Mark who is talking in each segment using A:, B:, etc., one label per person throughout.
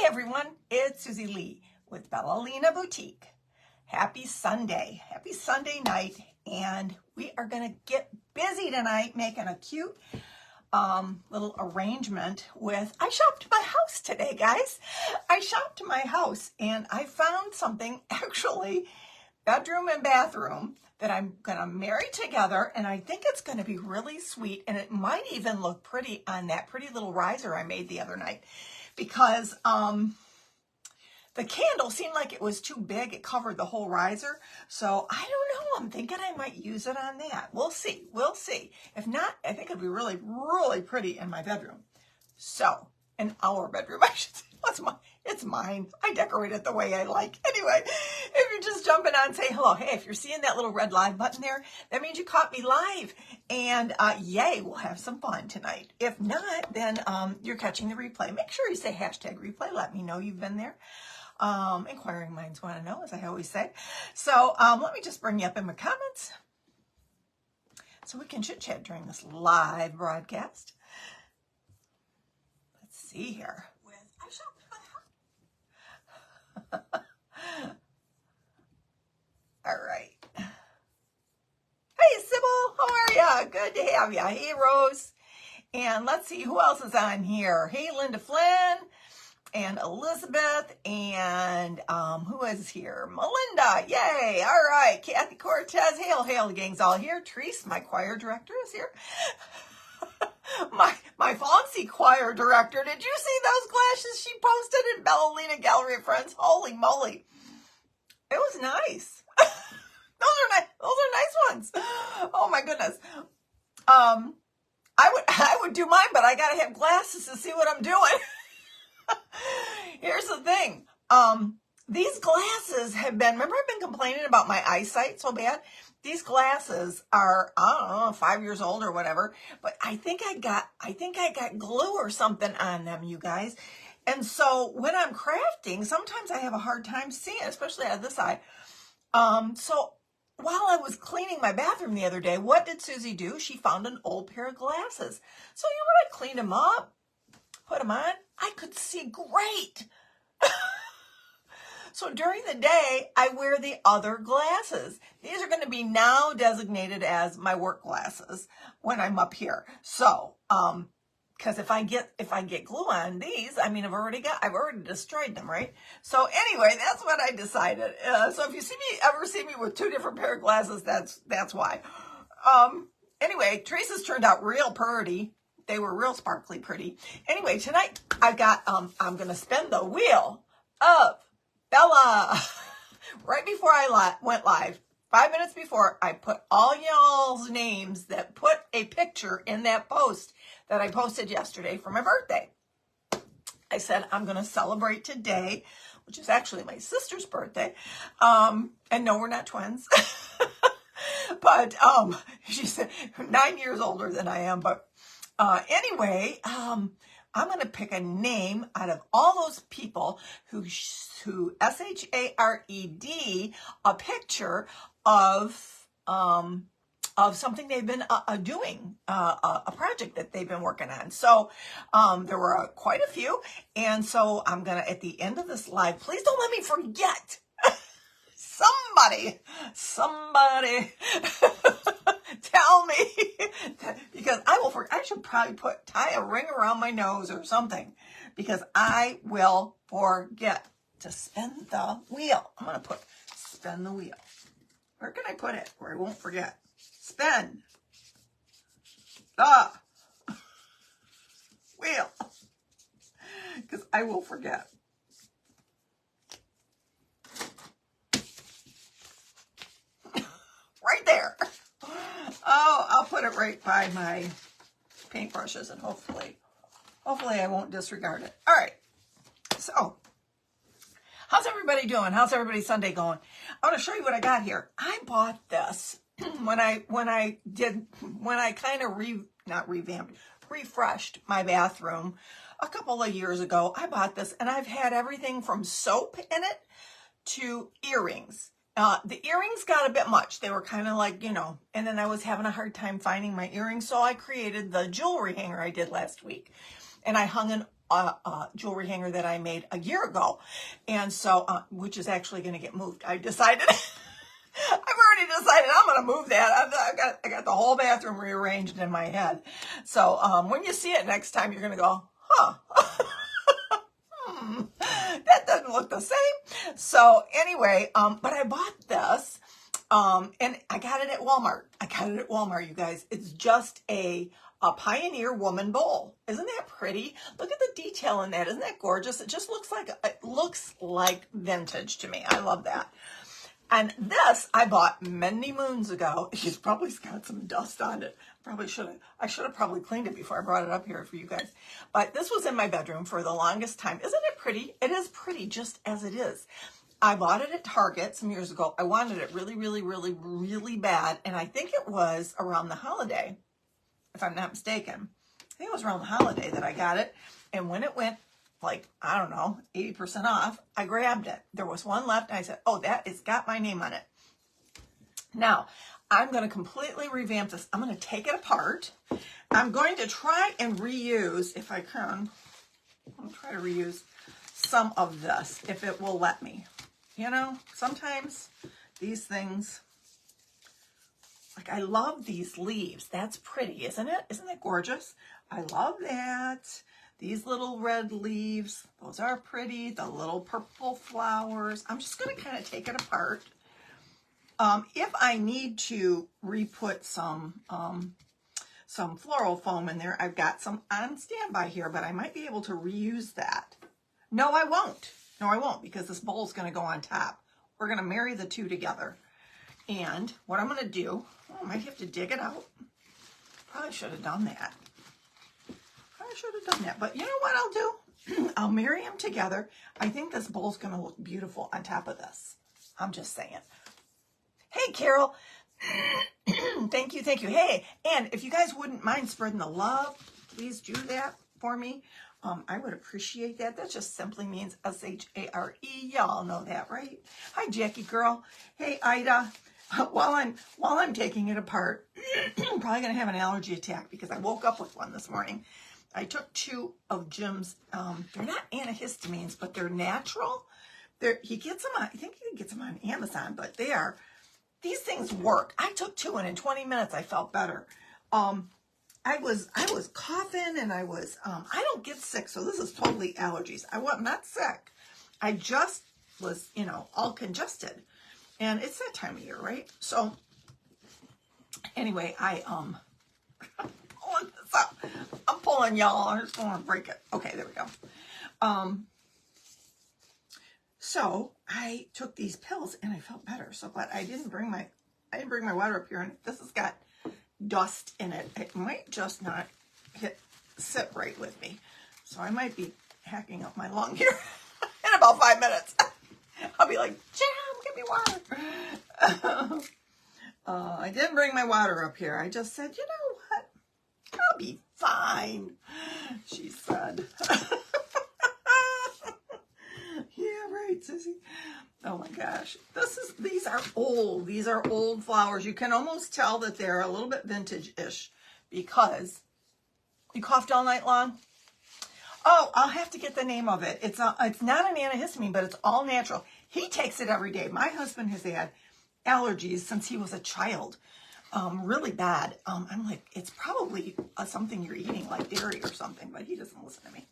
A: Hey everyone, it's Susie Lee with Bellalina Boutique. Happy Sunday night, and we are gonna get busy tonight making a cute little arrangement with, I shopped my house today, guys. I shopped my house and I found something, actually, bedroom and bathroom, that I'm gonna marry together, and I think it's gonna be really sweet, and it might even look pretty on that pretty little riser I made the other night, because the candle seemed like it was too big. It covered the whole riser. So I don't know. I'm thinking I might use it on that. We'll see. We'll see. If not, I think it'd be really, really pretty in my bedroom. So, in our bedroom, I should say. It's mine. I decorate it the way I like. Anyway, if you're just jumping on, say hello. Hey, if you're seeing that little red live button there, that means you caught me live. And yay, we'll have some fun tonight. If not, then you're catching the replay. Make sure you say hashtag replay. Let me know you've been there. Inquiring minds want to know, as I always say. So let me just bring you up in my comments so we can chit chat during this live broadcast. Let's see here. All right. Hey, Sybil, how are ya? Good to have ya. Hey, Rose. And let's see who else is on here. Hey, Linda Flynn. And Elizabeth, and who is here? Melinda, yay! All right, Kathy Cortez, hail, hail, the gang's all here. Treese, my choir director, is here. my fancy choir director. Did you see those glasses she posted in Bellalina Gallery of Friends? Holy moly, it was nice. Those are nice ones. Oh my goodness. I would do mine, but I gotta have glasses to see what I'm doing. Here's the thing. These glasses have been, remember I've been complaining about my eyesight so bad? These glasses are, I don't know, 5 years old or whatever, but I think I got glue or something on them, you guys. And so when I'm crafting, sometimes I have a hard time seeing, especially out of this eye. So while I was cleaning my bathroom the other day, what did Susie do? She found an old pair of glasses. So you know what? I cleaned them up, put them on. I could see great. So during the day, I wear the other glasses. These are going to be now designated as my work glasses when I'm up here. So, because if I get glue on these, I mean, I've already destroyed them, right? So anyway, that's what I decided. So if you ever see me with two different pair of glasses, that's why. Anyway, Teresa's turned out real pretty. They were real sparkly pretty. Anyway, tonight I've got, I'm going to spin the wheel of Bella. Right before I went live, 5 minutes before, I put all y'all's names that put a picture in that post that I posted yesterday for my birthday. I said, I'm going to celebrate today, which is actually my sister's birthday. And no, we're not twins. But she said 9 years older than I am, but anyway, I'm going to pick a name out of all those people who shared a picture of something they've been doing, a project that they've been working on. So there were quite a few. And so I'm going to, at the end of this live, please don't let me forget. Somebody tell me, because I should probably tie a ring around my nose or something, because I will forget to spin the wheel. I'm going to spin the wheel. Where can I put it where I won't forget? Spin the wheel, because I will forget. Right there. Oh, I'll put it right by my paintbrushes, and hopefully I won't disregard it. All right. So, how's everybody doing? How's everybody's Sunday going? I want to show you what I got here. I bought this when I kind of refreshed my bathroom a couple of years ago. I bought this, and I've had everything from soap in it to earrings. The earrings got a bit much. They were kind of like, and then I was having a hard time finding my earrings. So I created the jewelry hanger I did last week. And I hung jewelry hanger that I made a year ago. And so, which is actually going to get moved. I decided, I've already decided I'm going to move that. I got the whole bathroom rearranged in my head. So when you see it next time, you're going to go, huh. That doesn't look the same. So anyway, but I bought this, and I got it at Walmart. You guys. It's just a Pioneer woman bowl. Isn't that pretty? Look at the detail in that. Isn't that gorgeous? It looks like vintage to me. I love that. And this I bought many moons ago. It's probably got some dust on it. I should have probably cleaned it before I brought it up here for you guys. But this was in my bedroom for the longest time. Isn't it pretty? It is pretty just as it is. I bought it at Target some years ago. I wanted it really, really, really, really bad. And I think it was around the holiday, if I'm not mistaken. I think it was around the holiday that I got it. And when it went, like, I don't know, 80% off, I grabbed it. There was one left, and I said, oh, it's got my name on it. Now, I'm going to completely revamp this. I'm going to take it apart. I'm going to try and reuse, if I can, I'm going to try to reuse some of this, if it will let me. You know, sometimes these things, like, I love these leaves. That's pretty, isn't it? Isn't that gorgeous? I love that. These little red leaves, those are pretty. The little purple flowers. I'm just going to kind of take it apart. If I need to re-put some floral foam in there, I've got some on standby here, but I might be able to reuse that. No, I won't. No, I won't, because this bowl is going to go on top. We're going to marry the two together. And what I'm going to do, I might have to dig it out. Probably should have done that. But you know what I'll do? I'll marry them together. I think this bowl's going to look beautiful on top of this. I'm just saying. Hey, Carol. Thank you. Hey, and if you guys wouldn't mind spreading the love, please do that for me. I would appreciate that. That just simply means S-H-A-R-E. Y'all know that, right? Hi, Jackie girl. Hey, Ida. While I'm taking it apart, I'm probably going to have an allergy attack because I woke up with one this morning. I took 2 of Jim's, they're not antihistamines, but they're natural. He gets them on, I think he gets them on Amazon, but these things work. I took 2 and in 20 minutes I felt better. I was coughing and I don't get sick, so this is totally allergies. I'm not sick. I just was, all congested. And it's that time of year, right? So anyway, pulling this up. I'm pulling y'all. I just want to break it. Okay, there we go. So I took these pills and I felt better. So, but I didn't bring my water up here, and this has got dust in it. It might just not sit right with me. So I might be hacking up my lung here in about 5 minutes. I'll be like, Jam, give me water. I didn't bring my water up here. I just said, you know what? I'll be fine, she said. Yeah, right, Sissy. Oh my gosh. These are old. These are old flowers. You can almost tell that they're a little bit vintage-ish because you coughed all night long. Oh, I'll have to get the name of it. It's not an antihistamine, but it's all natural. He takes it every day. My husband has had allergies since he was a child. Really bad. I'm like, it's probably something you're eating, like dairy or something, but he doesn't listen to me.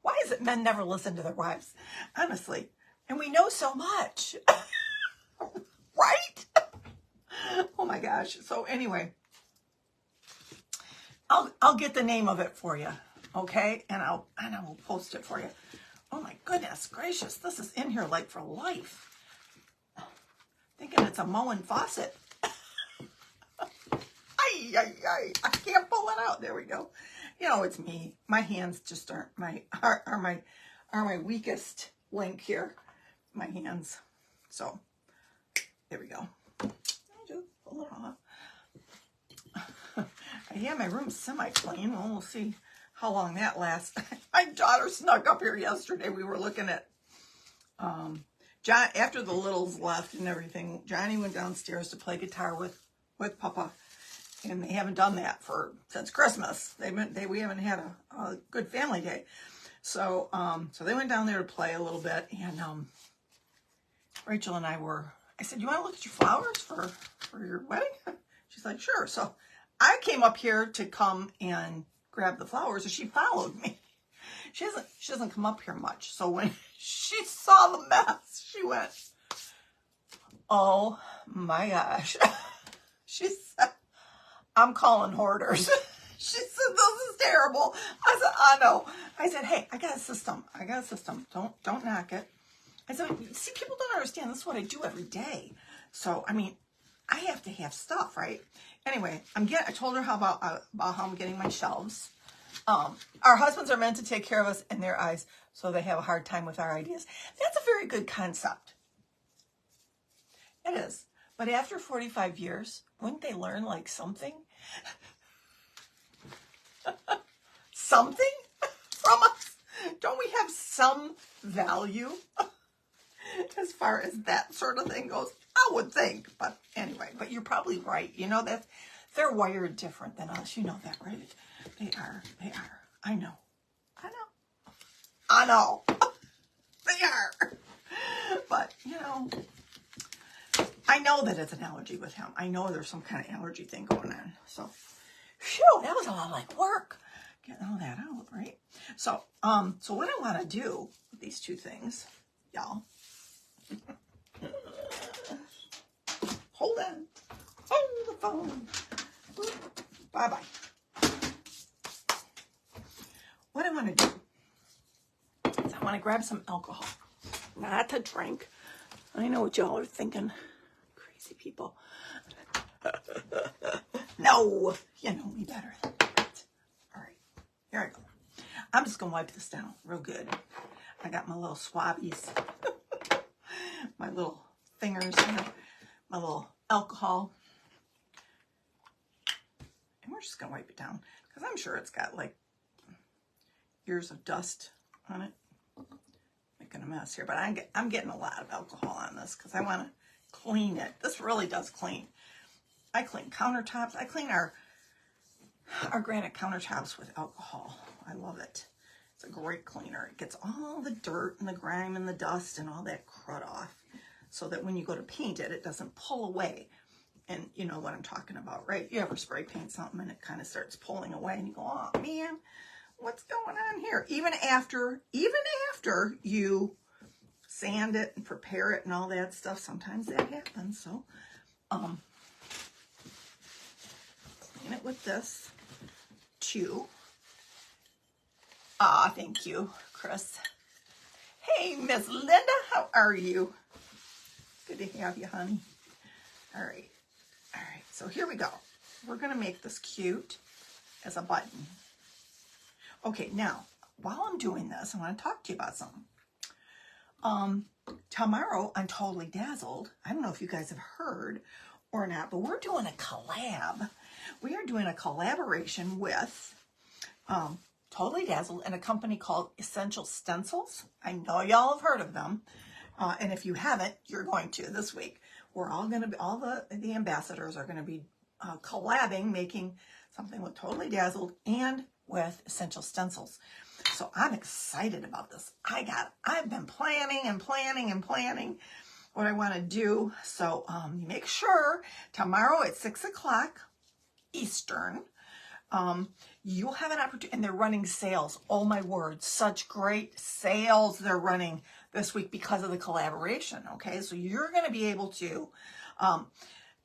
A: Why is it men never listen to their wives? Honestly. And we know so much. Right? Oh my gosh. So anyway, I'll get the name of it for you. Okay? And I will post it for you. Oh my goodness gracious. This is in here like for life. Thinking it's a Moen faucet. I can't pull it out. There we go. You know, it's me. My hands just are my weakest link here. My hands. So there we go. I just pull it off. Yeah, my room's semi-clean. Well, we'll see how long that lasts. My daughter snuck up here yesterday. We were looking at John, after the littles left and everything, Johnny went downstairs to play guitar with Papa. and they haven't done that since Christmas. We haven't had a good family day. So so they went down there to play a little bit, and Rachel and I said, you want to look at your flowers for your wedding? She's like, sure. So I came up here to come and grab the flowers, and she followed me. She doesn't come up here much. So when she saw the mess, she went, oh my gosh. She said, I'm calling hoarders. She said, this is terrible. I said, I know. I said, hey, I got a system. Don't knock it. I said, see, people don't understand. This is what I do every day. So, I mean, I have to have stuff, right? Anyway, I told her about how I'm getting my shelves. Our husbands are meant to take care of us in their eyes, so they have a hard time with our ideas. That's a very good concept. It is. But after 45 years, wouldn't they learn like something? Something from us? Don't we have some value as far as that sort of thing goes? I would think. But anyway, but you're probably right. You know, they're wired different than us. You know that, right? They are. I know. They are. But, you know, I know that it's an allergy with him. I know there's some kind of allergy thing going on. So, phew, that was a lot of like work. Getting all that out, right? So, so what I want to do with these two things, y'all. Hold on. Hold the phone. Bye-bye. What I want to do is I want to grab some alcohol. Not to drink. I know what y'all are thinking. Crazy people. No, you know me better than that. All right, here I go. I'm just going to wipe this down real good. I got my little swabbies. My little fingers here. My little alcohol. And we're just going to wipe it down because I'm sure it's got like years of dust on it. Making a mess here, but I'm getting a lot of alcohol on this because I want to clean it. This really does clean. I clean countertops. I clean our granite countertops with alcohol. I love it. It's a great cleaner. It gets all the dirt and the grime and the dust and all that crud off so that when you go to paint it, it doesn't pull away. And you know what I'm talking about, right? You ever spray paint something and it kind of starts pulling away and you go, oh man, what's going on here? Even after you sand it and prepare it and all that stuff, sometimes that happens. So, clean it with this too. Ah, thank you, Chris. Hey, Miss Linda, how are you? Good to have you, honey. All right. So here we go. We're gonna make this cute as a button. Okay, now, while I'm doing this, I want to talk to you about something. Tomorrow on Totally Dazzled, I don't know if you guys have heard or not, but we're doing a collab. We are doing a collaboration with Totally Dazzled and a company called Essential Stencils. I know y'all have heard of them. And if you haven't, you're going to this week. We're all going to be, all the ambassadors are going to be collabing, making something with Totally Dazzled and with Essential Stencils. So I'm excited about this. I've been planning what I want to do. So make sure tomorrow at 6 o'clock Eastern, you'll have an opportunity, and they're running sales. Oh my word, such great sales they're running this week because of the collaboration. Okay, so you're going to be able to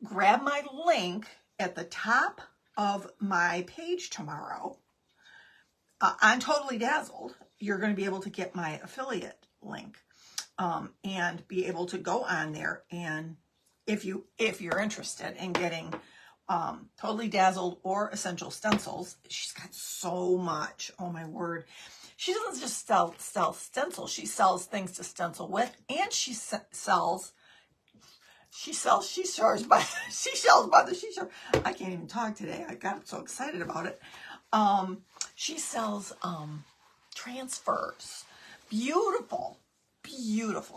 A: grab my link at the top of my page tomorrow. On Totally Dazzled, you're going to be able to get my affiliate link and be able to go on there. And if you're interested in getting Totally Dazzled or Essential Stencils, she's got so much. Oh my word. She doesn't just sell stencils. She sells things to stencil with, and she sells seashores by the seashore. I can't even talk today. I got so excited about it. She sells transfers. Beautiful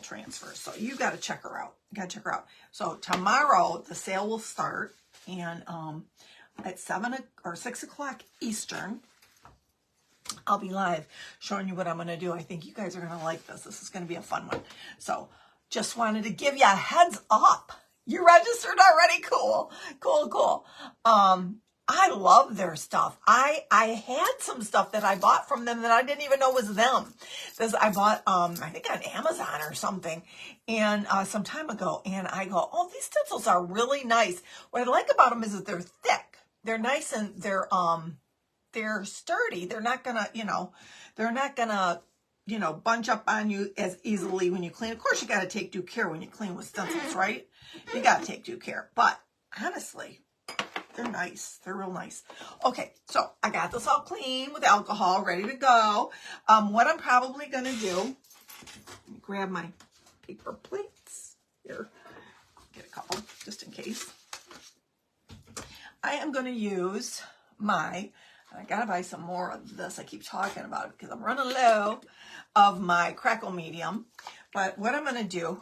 A: transfers. So you got to check her out. So tomorrow the sale will start, and at 7 or 6 o'clock Eastern, I'll be live showing you what I'm going to do. I think you guys are going to like this. This is going to be a fun one. So just wanted to give you a heads up. You registered already? Cool. Cool, cool. I love their stuff. I had some stuff that I bought from them that I didn't even know was them. This I bought, I think on Amazon or something, and some time ago. And I go, oh, these stencils are really nice. What I like about them is that they're thick. They're nice and they're sturdy. They're not gonna, bunch up on you as easily when you clean. Of course, you got to take due care when you clean with stencils, right? You got to take due care. But honestly, they're nice. They're real nice. Okay, so I got this all clean with alcohol, ready to go. What I'm probably going to do, let me grab my paper plates here. Get a couple just in case. I am going to use I got to buy some more of this. I keep talking about it because I'm running low of my crackle medium. But what I'm going to do,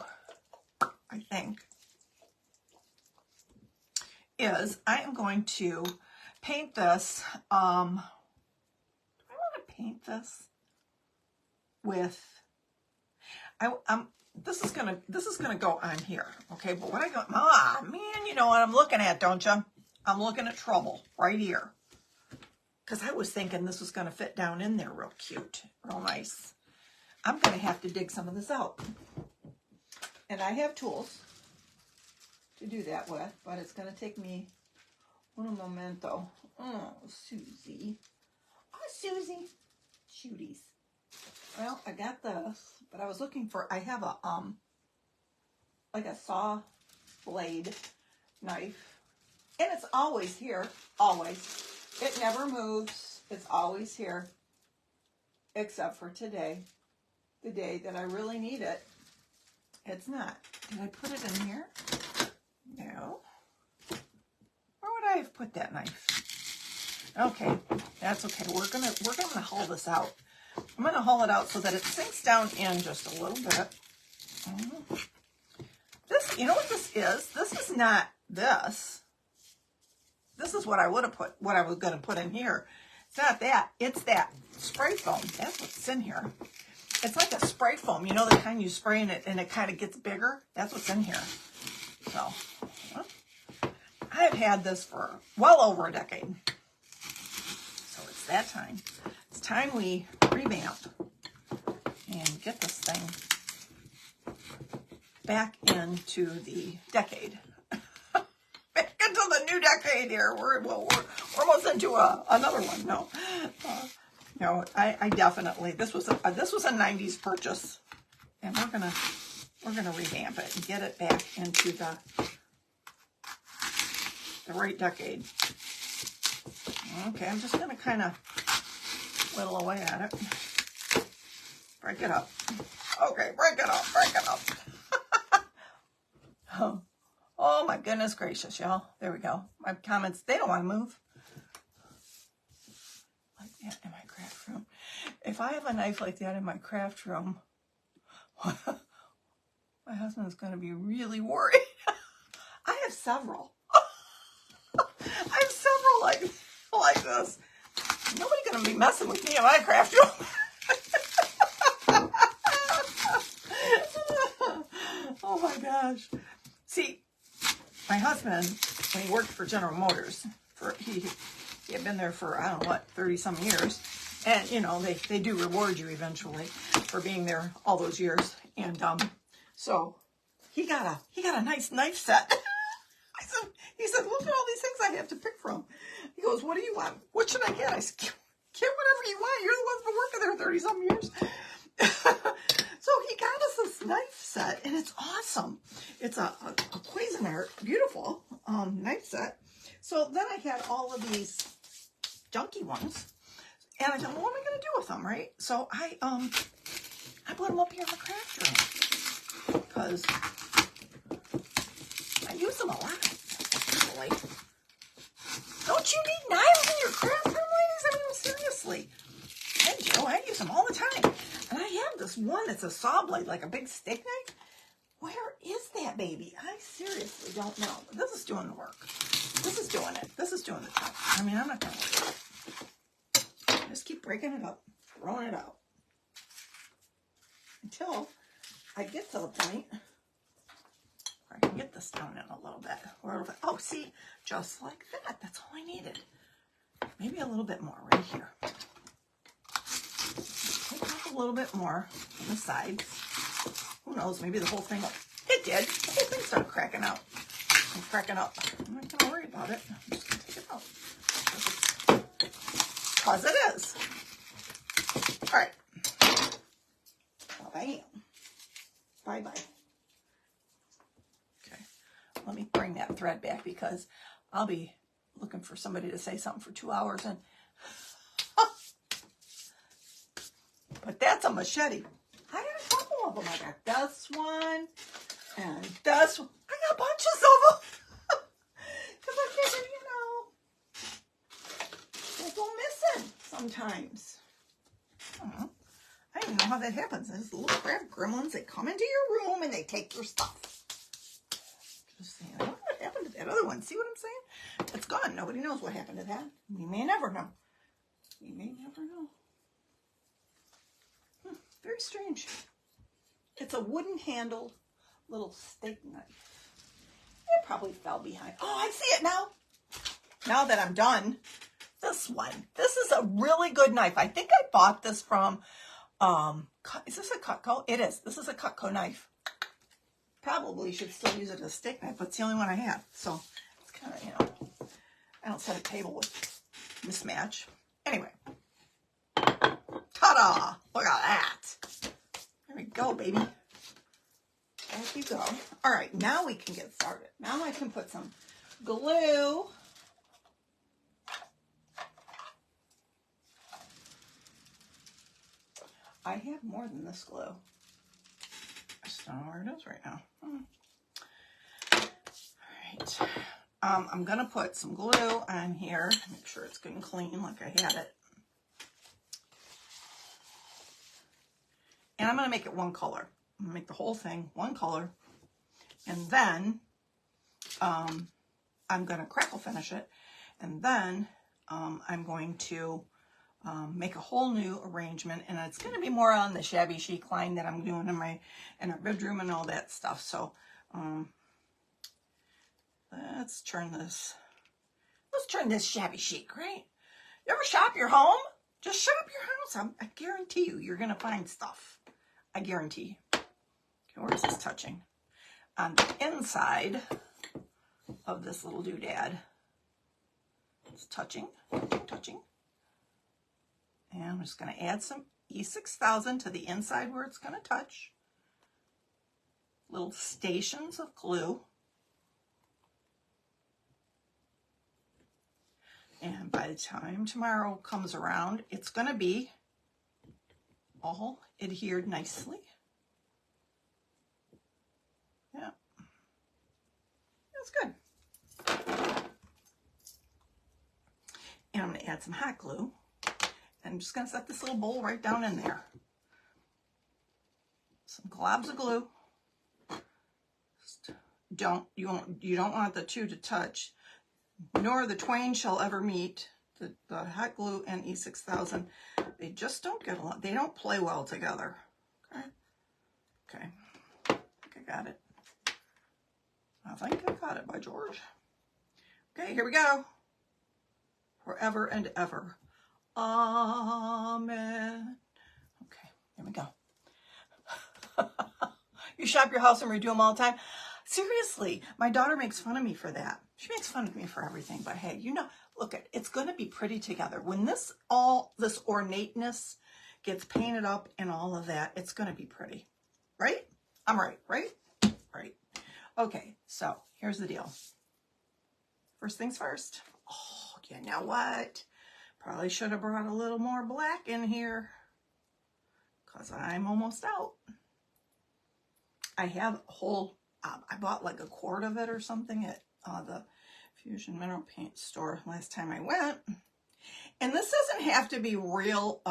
A: I think, is I am going to paint this. Do I want to paint this with? This is gonna go on here, okay? But what man, you know what I'm looking at, don't you? I'm looking at trouble right here, because I was thinking this was gonna fit down in there real cute, real nice. I'm gonna have to dig some of this out, and I have tools to do that with, but it's going to take me un momento. Oh, Susie. Oh, Susie. Shooties. Well, I got this, but I was looking for, I have a, like a saw blade knife, and it's always here, always. It never moves. It's always here, except for today, the day that I really need it. It's not. Did I put it in here? No. Where would I have put that knife? Okay, that's okay. We're gonna hull this out. I'm gonna hull it out so that it sinks down in just a little bit. This, you know what this is? This is not this. This is what I would have put. What I was gonna put in here. It's not that. It's that spray foam. That's what's in here. It's like a spray foam. You know the kind you spray in it and it kind of gets bigger? That's what's in here. So, I have had this for well over a decade. So it's that time. It's time we revamp and get this thing back into the decade. Back into the new decade here. We're almost into another one. No, no. I definitely, this was a 90s purchase, and we're gonna revamp it and get it back into the right decade. Okay, I'm just gonna kind of whittle away at it. Break it up. Okay, break it up, break it up. Oh my goodness gracious, y'all. There we go. My comments, they don't want to move. Like that in my craft room. If I have a knife like that in my craft room, my husband's going to be really worried. I have several. I have several like this. Nobody's going to be messing with me in my craft room. Oh my gosh. See, my husband, when he worked for General Motors, he had been there for, I don't know what, 30 some years. And, you know, they do reward you eventually for being there all those years. And so he got a nice knife set. He said, look at all these things I have to pick from. He goes, what do you want? What should I get? I said, get whatever you want. You're the one's been working there 30 some years. So he got us this knife set, and it's awesome. It's a Cuisinart, beautiful knife set. So then I had all of these junky ones, and I thought, well, what am I going to do with them, right? So I put them up here in the craft room because I use them a lot. Really. Don't you need knives in your craft room, ladies? I mean, seriously. I do. I use them all the time. And I have this one that's a saw blade, like a big steak knife. Where is that baby? I seriously don't know. But this is doing the work. This is doing it. This is doing the job. I mean, I'm not going to worry about it. Just keep breaking it up, throwing it out. Until I get to the point where I can get this down in a little bit. Oh, see, just like that. That's all I needed. Maybe a little bit more right here. Take off a little bit more on the sides. Who knows? Maybe the whole thing. It did. The whole thing started cracking out. I'm cracking up. I'm not going to worry about it. I'm just going to take it out. Because it is. All right. Bam. Bye-bye. Okay. Let me bring that thread back because I'll be looking for somebody to say something for 2 hours. And but that's a machete. I got a couple of them. I got this one and this one. I got bunches of them. Because I figured, they go missing sometimes. I don't know. I don't even know how that happens. There's little crab gremlins that come into your room and they take your stuff. Just saying. I wonder what happened to that other one. See what I'm saying? It's gone. Nobody knows what happened to that. We may never know. We may never know. Very strange. It's a wooden handled little steak knife. It probably fell behind. Oh, I see it now. Now that I'm done. This one. This is a really good knife. I think I bought this from, is this a Cutco? It is. This is a Cutco knife. Probably should still use it as a steak knife, but it's the only one I have. So it's kind of, I don't set a table with mismatch. Anyway. Ta-da! Look at that. There we go, baby. There you go. All right, now we can get started. Now I can put some glue. I have more than this glue. I just don't know where it is right now. All right. I'm going to put some glue on here. Make sure it's good and clean like I had it. And I'm going to make it one color. I'm going to make the whole thing one color. And then I'm going to crackle finish it. And then I'm going to make a whole new arrangement. And it's going to be more on the shabby chic line that I'm doing in our bedroom and all that stuff. So let's turn this shabby chic, right? You ever shop your home? Just shop your house. I guarantee you're going to find stuff. I guarantee. Okay, where is this touching? On the inside of this little doodad. It's touching. And I'm just going to add some E6000 to the inside where it's going to touch. Little stations of glue. And by the time tomorrow comes around, it's going to be all adhered nicely. Yeah. That's good. And I'm going to add some hot glue. And I'm just going to set this little bowl right down in there. Some globs of glue. You don't want the two to touch, nor the twain shall ever meet. The hot glue and E6000, they just don't get along. They don't play well together. Okay. I think I got it. I think I got it, by George. Okay, here we go. Forever and ever. Amen. Okay, here we go. You shop your house and redo them all the time? Seriously, my daughter makes fun of me for that. She makes fun of me for everything, but hey, look, it's going to be pretty together. When this ornateness gets painted up and all of that, it's going to be pretty. Right? I'm right, right? Right. Okay, so here's the deal. First things first. Oh, you know what? Probably should have brought a little more black in here because I'm almost out. I have a whole, I bought like a quart of it or something at the Fusion Mineral Paint store last time I went. And this doesn't have to be real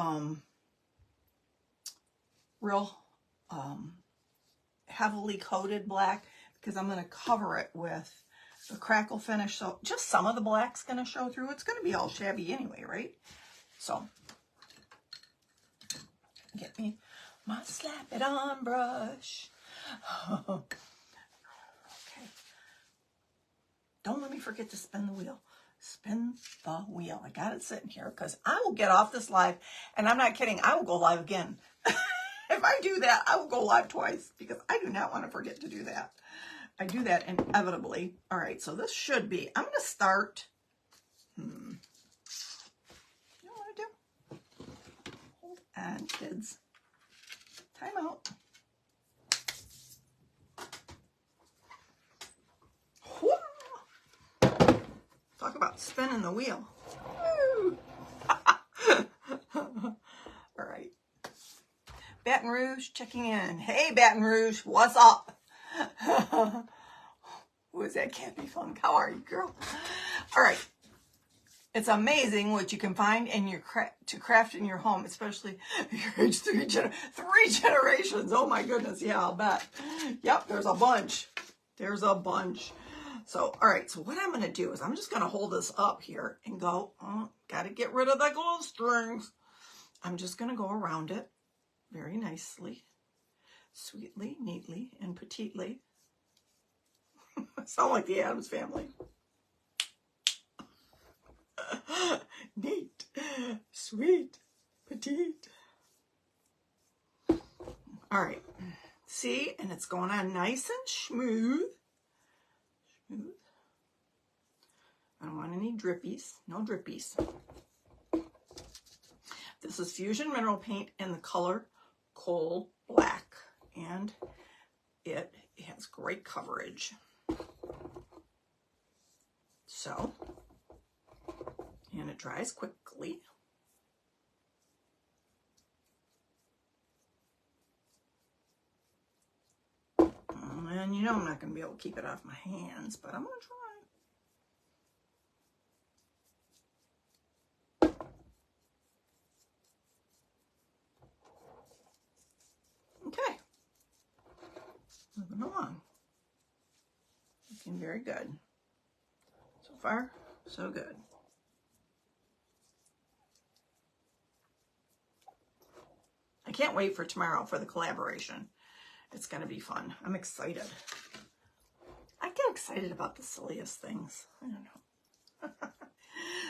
A: heavily coated black because I'm going to cover it with the crackle finish. So just some of the black's going to show through. It's going to be all shabby anyway, right? So get me my slap it on brush. Okay. Don't let me forget to spin the wheel. Spin the wheel. I got it sitting here because I will get off this live, and I'm not kidding. I will go live again. If I do that, I will go live twice because I do not want to forget to do that. I do that inevitably. All right, so this should be, I'm going to start. You know what I do? Hold on, kids. Time out. Talk about spinning the wheel. Woo. All right. Baton Rouge checking in. Hey, Baton Rouge, what's up? Who is that? Cappy Funk? How are you, girl? All right. It's amazing what you can find in your to craft in your home, especially your age three generations. Oh my goodness, yeah, I'll bet. Yep, there's a bunch. There's a bunch. So, all right, so what I'm going to do is I'm just going to hold this up here and go, got to get rid of the glue strings. I'm just going to go around it very nicely, sweetly, neatly, and petitely. Sound like the Addams Family. Neat, sweet, petite. All right, see, and it's going on nice and smooth. I don't want any drippies. No drippies. This is Fusion Mineral Paint in the color Coal Black. And it has great coverage. So, and it dries quickly. And you know I'm not going to be able to keep it off my hands, but I'm going to try. Okay. Moving along. Looking very good. So far, so good. I can't wait for tomorrow for the collaboration. It's going to be fun. I'm excited. I get excited about the silliest things. I don't know.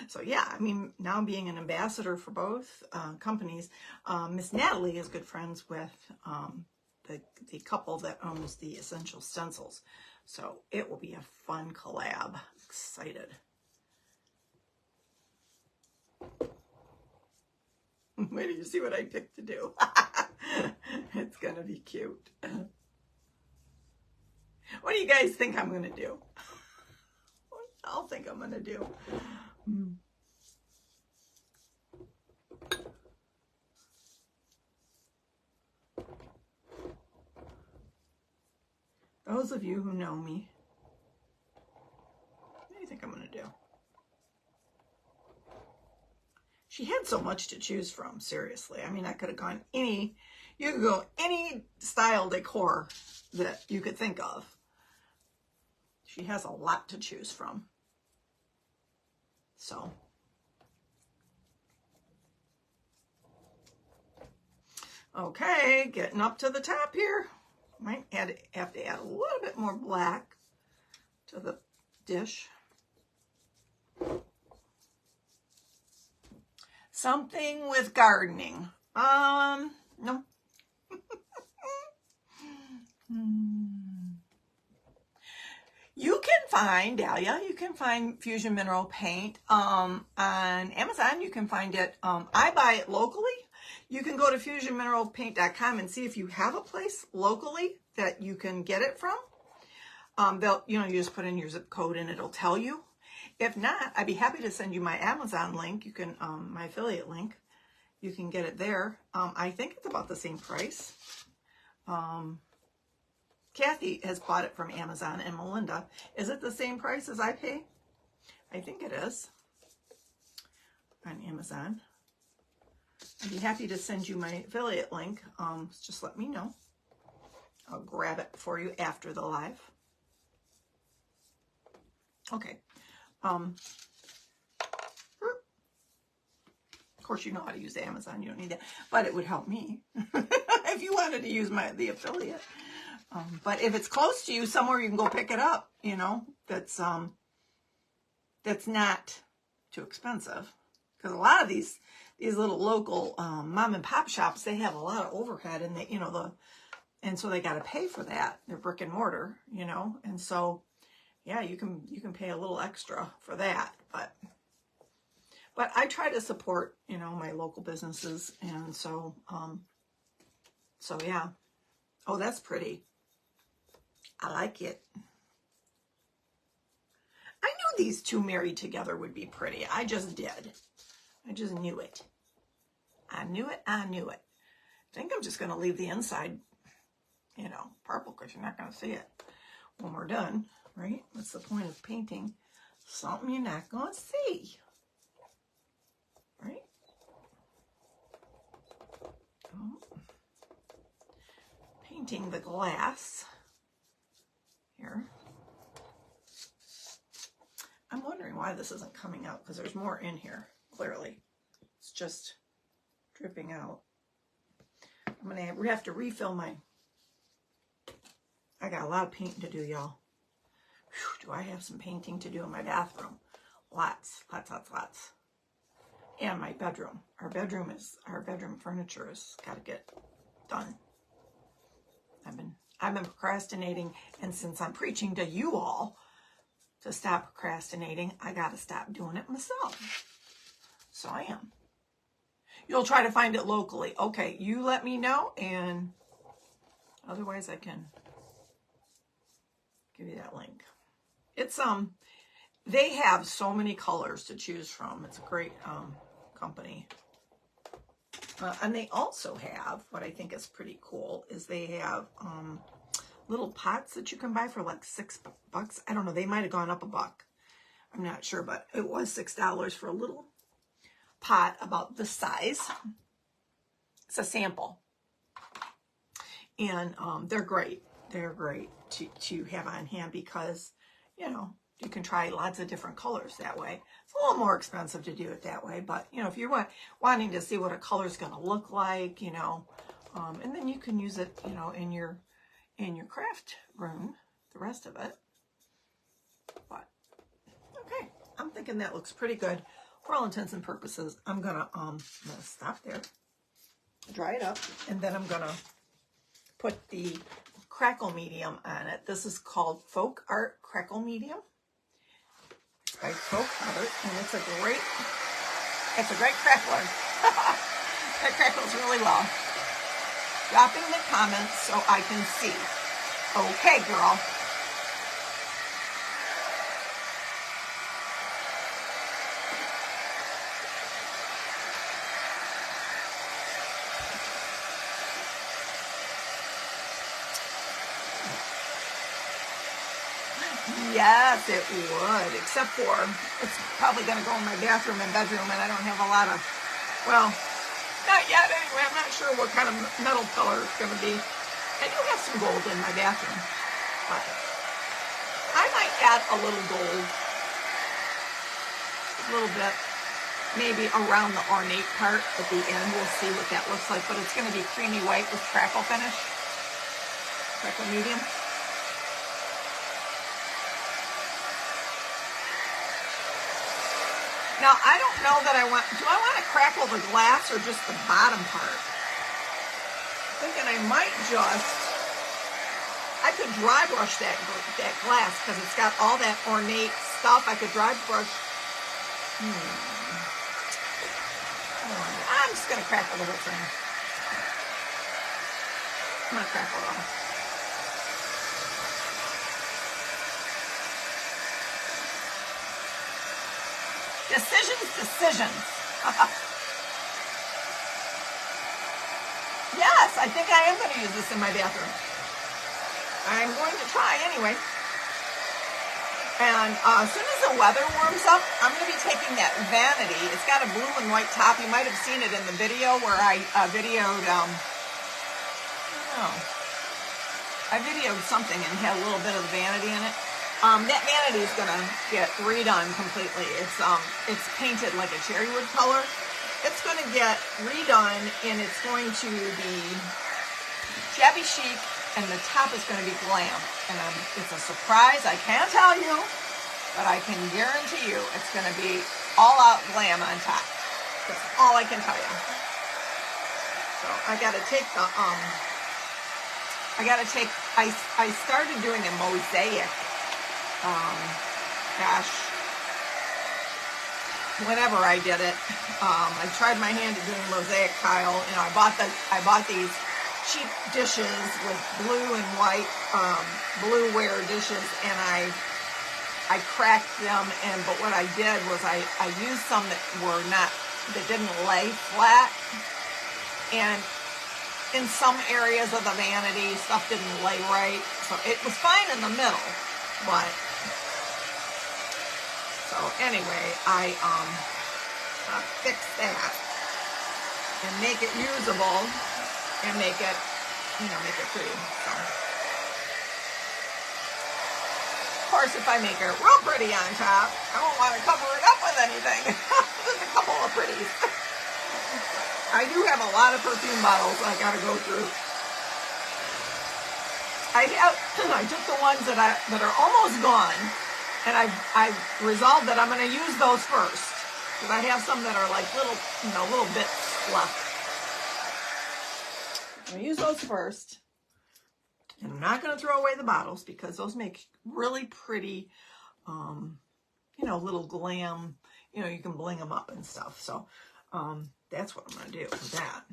A: So yeah, I mean, now being an ambassador for both companies, Miss Natalie is good friends with the couple that owns the Essential Stencils. So it will be a fun collab. Excited. Wait till you see what I picked to do. It's going to be cute. What do you guys think I'm going to do? What I'll think I'm going to do. Those of you who know me, what do you think I'm going to do? She had so much to choose from, seriously. I mean, I could have gone you could go any style decor that you could think of. She has a lot to choose from. So, okay, getting up to the top here. Might have to add a little bit more black to the dish. Something with gardening. No. You can find, Dahlia, you can find Fusion Mineral Paint on Amazon. You can find it, I buy it locally. You can go to fusionmineralpaint.com and see if you have a place locally that you can get it from. You just put in your zip code and it'll tell you. If not, I'd be happy to send you my Amazon link. You can, my affiliate link. You can get it there. I think it's about the same price. Kathy has bought it from Amazon, and Melinda. Is it the same price as I pay? I think it is on Amazon. I'd be happy to send you my affiliate link. Just let me know. I'll grab it for you after the live. Okay. Of course, you know how to use Amazon. You don't need that, but it would help me if you wanted to use the affiliate. But if it's close to you, somewhere you can go pick it up. You know, that's not too expensive, because a lot of these little local mom and pop shops, they have a lot of overhead, and and so they got to pay for that. They're brick and mortar, you know, and so yeah, you can pay a little extra for that, but I try to support, you know, my local businesses, and so yeah. Oh, that's pretty. I like it. I knew these two married together would be pretty. I just did. I just knew it. I knew it. I knew it. I think I'm just going to leave the inside, you know, purple, because you're not going to see it when we're done, right? What's the point of painting something you're not going to see, right? Oh. Painting the glass here. I'm wondering why this isn't coming out, because there's more in here, clearly. It's just dripping out. I'm going to have to refill my... I got a lot of painting to do, y'all. Do I have some painting to do in my bathroom? Lots. And my bedroom. Our bedroom furniture has got to get done. I've been procrastinating, and since I'm preaching to you all to stop procrastinating, I got to stop doing it myself. So I am. You'll try to find it locally. Okay, you let me know, and otherwise I can give you that link. It's they have so many colors to choose from. It's a great company. And they also have, what I think is pretty cool, is they have little pots that you can buy for like $6. I don't know, they might have gone up $1. I'm not sure, but it was $6 for a little pot about this size. It's a sample. And they're great. They're great to have on hand, because, you know, you can try lots of different colors that way. It's a little more expensive to do it that way, but, you know, if you're wanting to see what a color is going to look like, you know, and then you can use it, you know, in your craft room, the rest of it. But, okay, I'm thinking that looks pretty good for all intents and purposes. I'm gonna stop there, dry it up, and then I'm gonna put the crackle medium on it. This is called Folk Art Crackle Medium. It's by Folk Art, and it's a great crackler. That crackles really well. Drop in the comments so I can see. Okay, girl. Yes, it would, except for it's probably going to go in my bathroom and bedroom, and I don't have a lot of, well, not yet anyway. I'm not sure what kind of metal color it's going to be. I do have some gold in my bathroom, but I might add a little gold, a little bit, maybe around the ornate part at the end. We'll see what that looks like, but it's going to be creamy white with crackle finish, crackle medium. Now, I don't know that do I want to crackle the glass or just the bottom part? I'm thinking I might I could dry brush that glass, because it's got all that ornate stuff. I could dry brush. I'm just going to crackle the whole thing. I'm going to crackle it all. Decisions. Yes, I think I am going to use this in my bathroom. I'm going to try anyway. And as soon as the weather warms up, I'm going to be taking that vanity. It's got a blue and white top. You might have seen it in the video where I videoed, I videoed something and had a little bit of the vanity in it. That vanity is gonna get redone completely. It's painted like a cherry wood color. It's gonna get redone, and it's going to be shabby chic, and the top is gonna be glam. And it's a surprise, I can't tell you, but I can guarantee you it's gonna be all out glam on top. That's all I can tell you. So I gotta take the, I started doing a mosaic, gosh, whenever I did it. I tried my hand at doing mosaic tile. You know, I bought these cheap dishes with blue and white blueware dishes, and I cracked them. But what I did was I used some that didn't lay flat, and in some areas of the vanity, stuff didn't lay right. So it was fine in the middle, but so anyway, I fix that and make it usable and make it, make it pretty. So, of course, if I make it real pretty on top, I won't want to cover it up with anything. Just a couple of pretties. I do have a lot of perfume bottles I gotta go through. I took the ones that are almost gone, and I've resolved that I'm gonna use those first, because I have some that are like little bits left. I'm gonna use those first, and I'm not gonna throw away the bottles because those make really pretty, little glam. You can bling them up and stuff. So. That's what I'm going to do with that.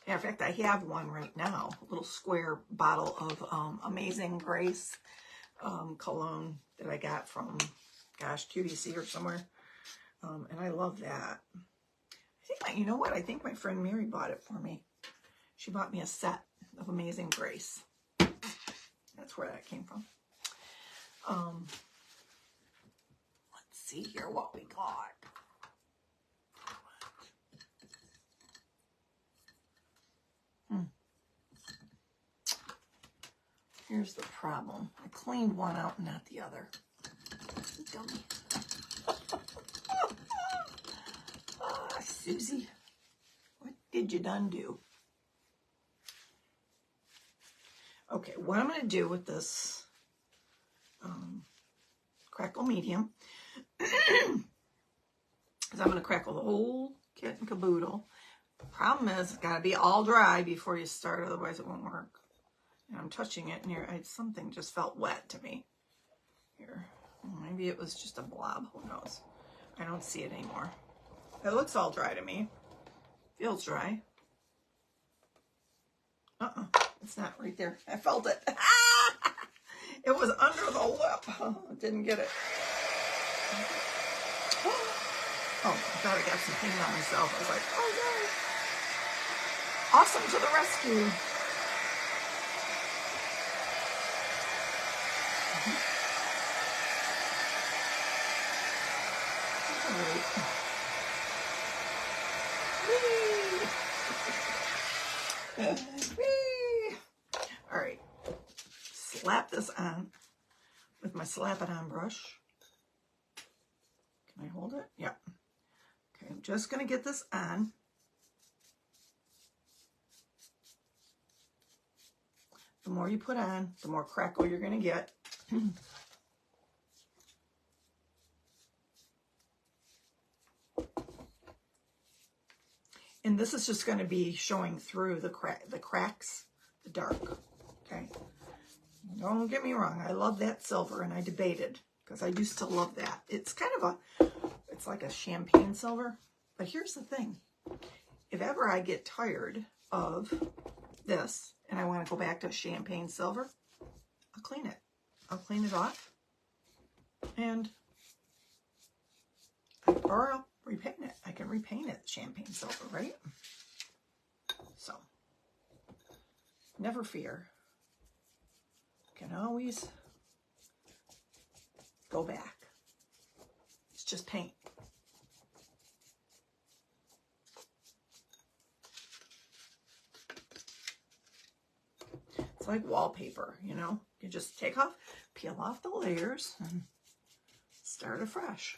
A: Yeah, in fact, I have one right now, a little square bottle of Amazing Grace cologne that I got from, QVC or somewhere. And I love that. You know what? I think my friend Mary bought it for me. She bought me a set of Amazing Grace. That's where that came from. Let's see here what we got. Here's the problem. I cleaned one out and not the other. Dummy. Susie, what did you done do? Okay, what I'm going to do with this crackle medium is I'm going to crackle the whole kit and caboodle. The problem is it's got to be all dry before you start, otherwise it won't work. And I'm touching it, and something just felt wet to me. Here, maybe it was just a blob. Who knows? I don't see it anymore. It looks all dry to me. Feels dry. It's not right there. I felt it. It was under the lip. Didn't get it. Oh, I thought I got some paint on myself. I was like, oh no. Awesome to the rescue. All right, slap this on with my slap it on brush. Can I hold it? Yeah. Okay, I'm just going to get this on. The more you put on, the more crackle you're going to get. And this is just going to be showing through the cracks, the dark, okay? Don't get me wrong, I love that silver, and I debated, because I used to love that. It's kind of it's like a champagne silver. But here's the thing. If ever I get tired of this, and I want to go back to champagne silver, I'll clean it. I'll clean it off, and I'll repaint it. I can repaint it champagne silver, right? So, never fear. Can always go back. It's just paint. look like wallpaper, you know. You just peel off the layers and start afresh.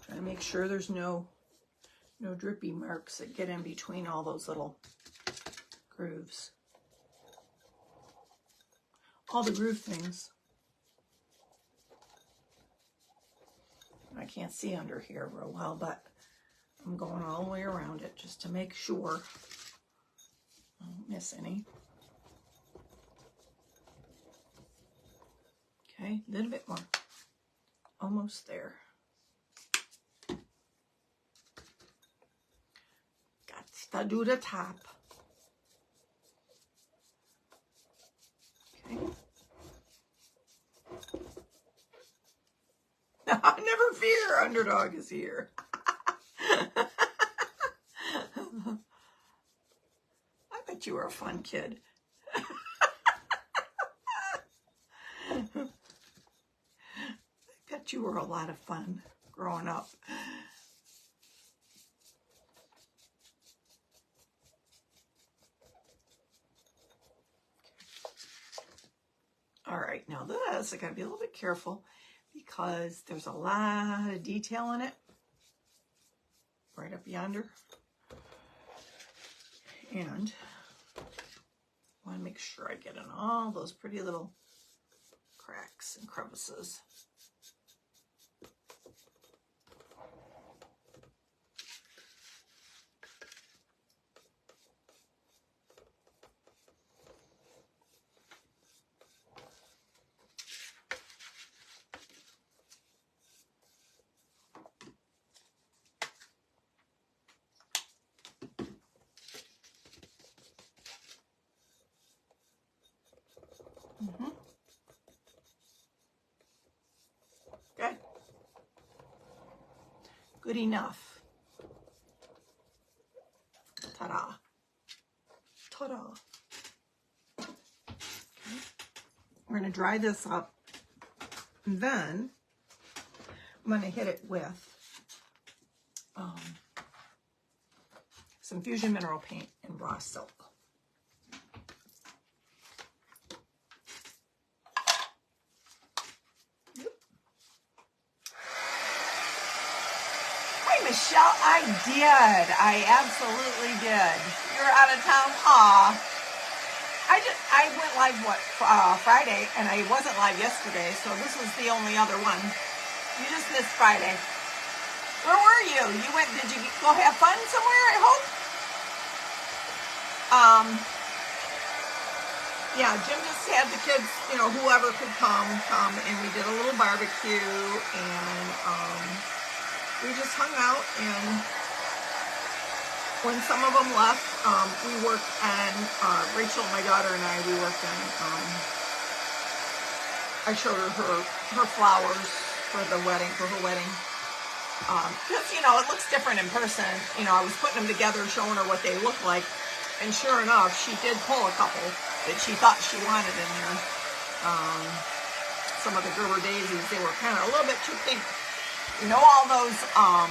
A: Try to make sure there's no drippy marks that get in between all those little grooves. All the groove things. I can't see under here real well, but I'm going all the way around it just to make sure I don't miss any. Okay, a little bit more. Almost there. Got to do the top. Okay. Never fear, Underdog is here. I bet you were a fun kid. I bet you were a lot of fun growing up. All right, now this, I gotta be a little bit careful because there's a lot of detail in it, right up yonder. And I want to make sure I get in all those pretty little cracks and crevices. Okay. Good enough. Ta-da. Ta-da. Okay. We're going to dry this up. And then I'm going to hit it with some Fusion Mineral Paint and raw silk. Michelle, I did. I absolutely did. You're out of town? Aw. I went live, Friday, and I wasn't live yesterday, so this was the only other one. You just missed Friday. Where were you? Did you go have fun somewhere, I hope? Yeah, Jim just had the kids, you know, whoever could come, and we did a little barbecue, and, we just hung out, and when some of them left, we worked on, Rachel, my daughter, and we worked on, I showed her flowers for her wedding. Because, you know, it looks different in person. You know, I was putting them together, showing her what they look like, and sure enough, she did pull a couple that she thought she wanted in there. Some of the Gerber daisies, they were kind of a little bit too pink. You know all those, all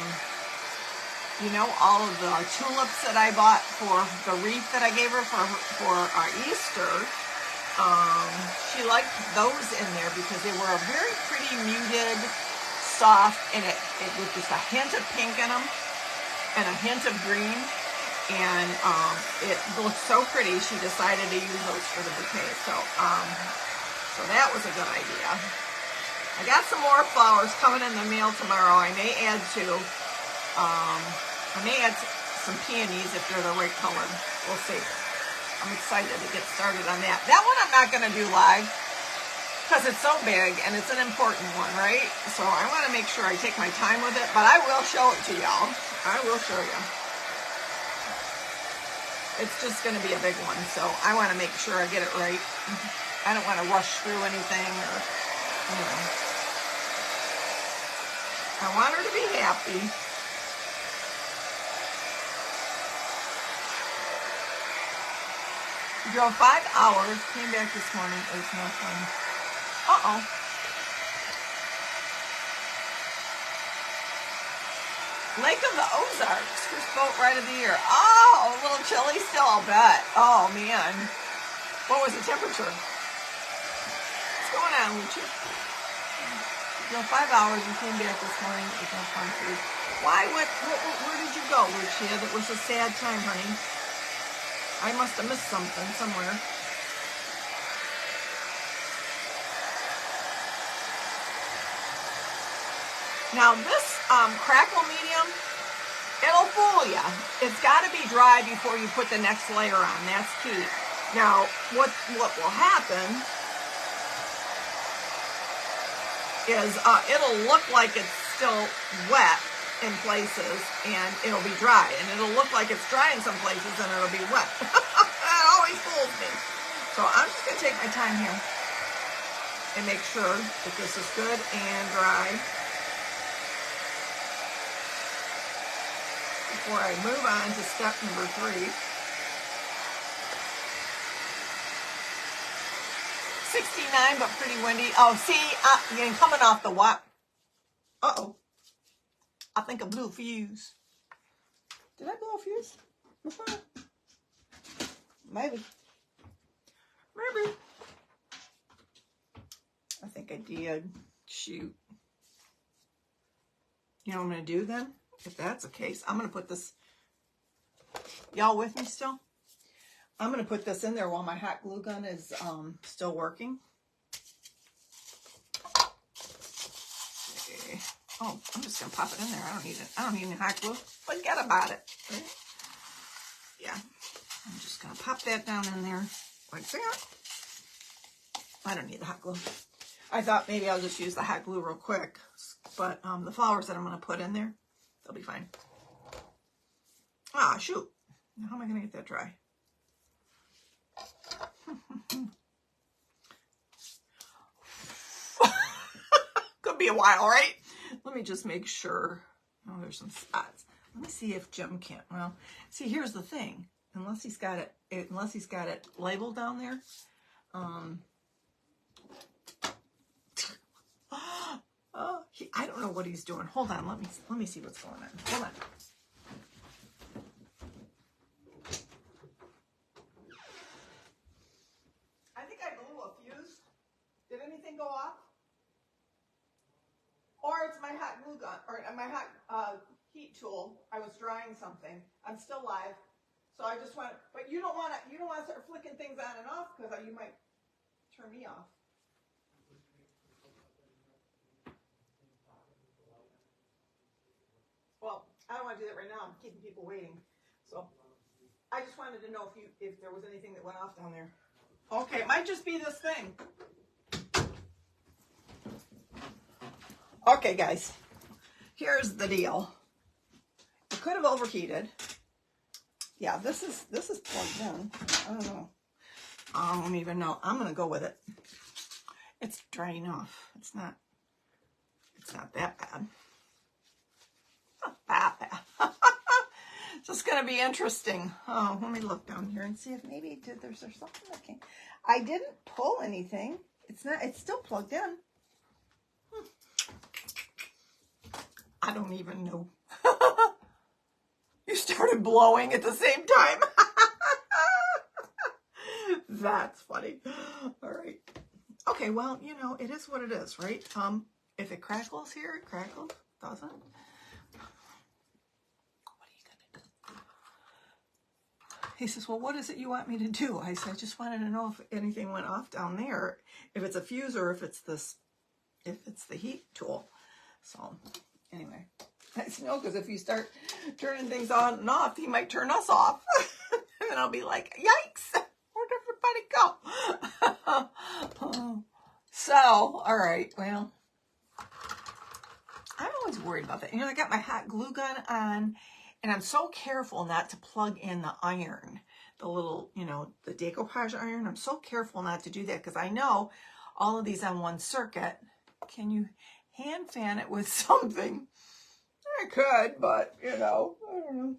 A: of the tulips that I bought for the wreath that I gave her for Easter? She liked those in there because they were a very pretty muted, soft, and it with just a hint of pink in them and a hint of green. And it looked so pretty, she decided to use those for the bouquet. So that was a good idea. I got some more flowers coming in the mail tomorrow. I may add some peonies if they're the right color. We'll see. I'm excited to get started on that. That one I'm not going to do live because it's so big and it's an important one, right? So I want to make sure I take my time with it, but I will show it to y'all. I will show you. It's just going to be a big one, so I want to make sure I get it right. I don't want to rush through anything or, you know. I want her to be happy. Drove 5 hours, came back this morning. It was no fun. Uh-oh. Lake of the Ozarks, first boat ride of the year. Oh, a little chilly still, I'll bet. Oh, man. What was the temperature? What's going on, Lucia? 5 hours, we came back this morning with no fun food. Why? Where did you go, Lucia? That was a sad time, honey. I must have missed something somewhere. Now this crackle medium, it'll fool you. It's got to be dry before you put the next layer on. That's key. Now what will happen is it'll look like it's still wet in places, and it'll be dry, and it'll look like it's dry in some places, and it'll be wet. That always fools me. So I'm just going to take my time here and make sure that this is good and dry before I move on to step number 3. 69, but pretty windy. Oh, see, again, coming off the what? Uh-oh. I think I blew a fuse. Did I blow a fuse? Maybe. I think I did. Shoot. You know what I'm going to do then? If that's the case, I'm going to put this. Y'all with me still? I'm going to put this in there while my hot glue gun is still working. Okay. Oh, I'm just going to pop it in there. I don't need it. I don't need any hot glue. Forget about it. Right? Yeah. I'm just going to pop that down in there like that. I don't need the hot glue. I thought maybe I'll just use the hot glue real quick. But the flowers that I'm going to put in there, they'll be fine. Ah, shoot. Now, how am I going to get that dry? Could be a while, right? Let me just make sure. Oh, there's some spots. Let me see if Jim can't. Well, see, here's the thing. Unless he's got it labeled down there. I don't know what he's doing. Hold on. Let me see what's going on. Hold on. I think I blew a fuse. Did anything go off? Or it's my hot glue gun, or my hot heat tool. I was drying something. I'm still live, so I just want. But you don't want to start flicking things on and off because you might turn me off. Well, I don't want to do that right now. I'm keeping people waiting. So I just wanted to know if there was anything that went off down there. Okay, it might just be this thing. Okay, guys. Here's the deal. It could have overheated. Yeah, this is plugged in. I don't know. I don't even know. I'm gonna go with it. It's dry enough. It's not that bad. Not that bad. It's just gonna be interesting. Oh, let me look down here and see if maybe there's something that came. I didn't pull anything. It's still plugged in. I don't even know. You started blowing at the same time. That's funny. All right. Okay, well, you know, it is what it is, right? If it crackles here, it crackles. Doesn't it? What are you going to do? He says, well, what is it you want me to do? I said, I just wanted to know if anything went off down there. If it's a fuse or if it's the heat tool. So, anyway. I said, no, because if you start turning things on and off, he might turn us off. And then I'll be like, yikes, where'd everybody go? So, all right, well, I'm always worried about that. You know, I got my hot glue gun on, and I'm so careful not to plug in the iron, the little, you know, the decoupage iron. I'm so careful not to do that because I know all of these on one circuit. Can you hand fan it with something? I could, but, you know, I don't know.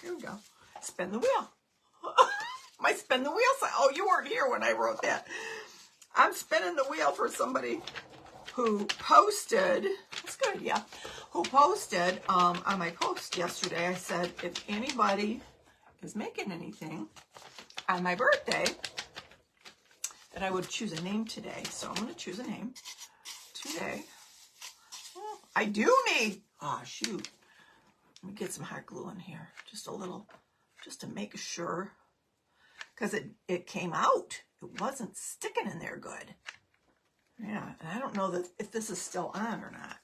A: Here we go. Spin the wheel. My spin the wheel sign. Oh, you weren't here when I wrote that. I'm spinning the wheel for somebody who posted. Let's good, yeah. Who posted on my post yesterday, I said, if anybody is making anything on my birthday, that I would choose a name today. So I'm going to choose a name today. Oh, I do need, oh shoot. Let me get some hot glue in here. Just a little, just to make sure. Because it came out. It wasn't sticking in there good. Yeah, and I don't know that if this is still on or not.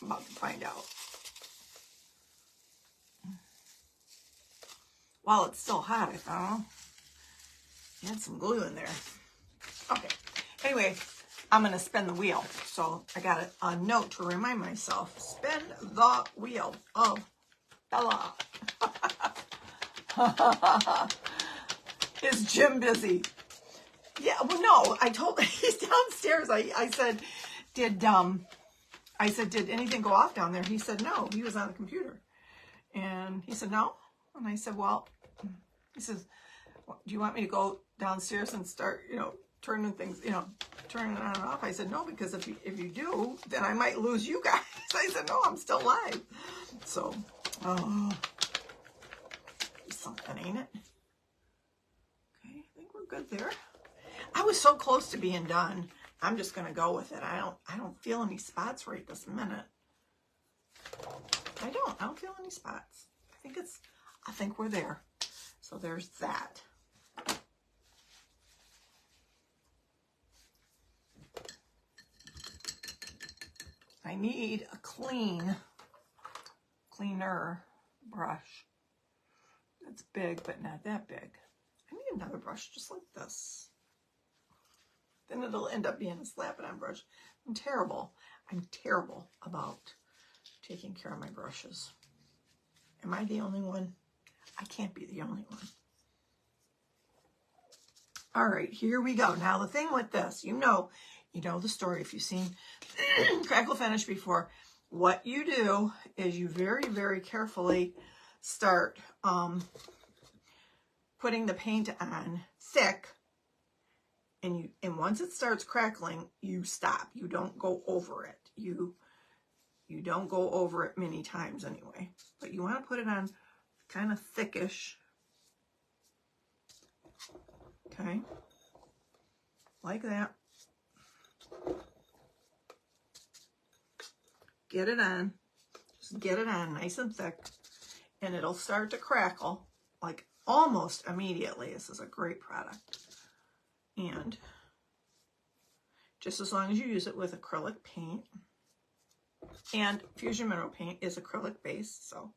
A: I'm about to find out. While it's still hot, I found I had some glue in there. Okay. Anyway, I'm going to spin the wheel. So I got a note to remind myself. Spin the wheel of Bella. Is Jim busy? Yeah, well, no, I told he's downstairs. I said, did anything go off down there? He said, no, he was on the computer. And he said, no. And I said, well, he says, well, do you want me to go downstairs and start, turning things, turning it on and off? I said, no, because if you do, then I might lose you guys. I said, no, I'm still live. So, something, ain't it? Okay, I think we're good there. I was so close to being done. I'm just going to go with it. I don't feel any spots right this minute. I don't feel any spots. I think we're there. So there's that. I need a cleaner brush. That's big, but not that big. I need another brush just like this. Then it'll end up being a slap-it-on brush. I'm terrible about taking care of my brushes. Am I the only one? I can't be the only one. All right, here we go. Now the thing with this, you know the story if you've seen Crackle Finish before. What you do is you very, very carefully start putting the paint on thick. And once it starts crackling, you stop. You don't go over it. You don't go over it many times anyway. But you want to put it on kind of thickish. Okay. Like that. Get it on. Just get it on nice and thick. And it'll start to crackle like almost immediately. This is a great product. And just as long as you use it with acrylic paint, and Fusion Mineral Paint is acrylic based, so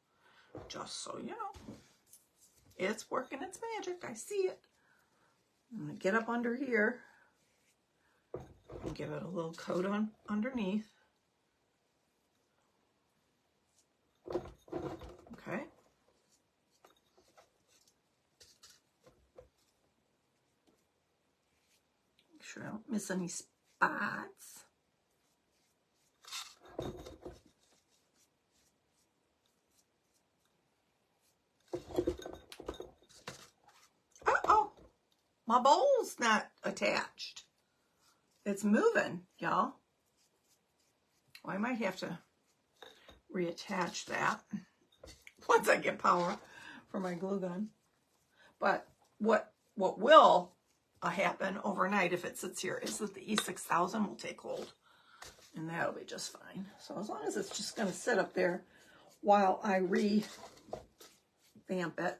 A: just so you know, it's working its magic. I see it. I'm going to get up under here and give it a little coat on underneath. Okay. Make sure I don't miss any spots. Uh-oh, my bowl's not attached. It's moving, y'all. Well, I might have to reattach that once I get power for my glue gun. But what will happen overnight if it sits here is that the E6000 will take hold, and that'll be just fine. So as long as it's just going to sit up there while I revamp it.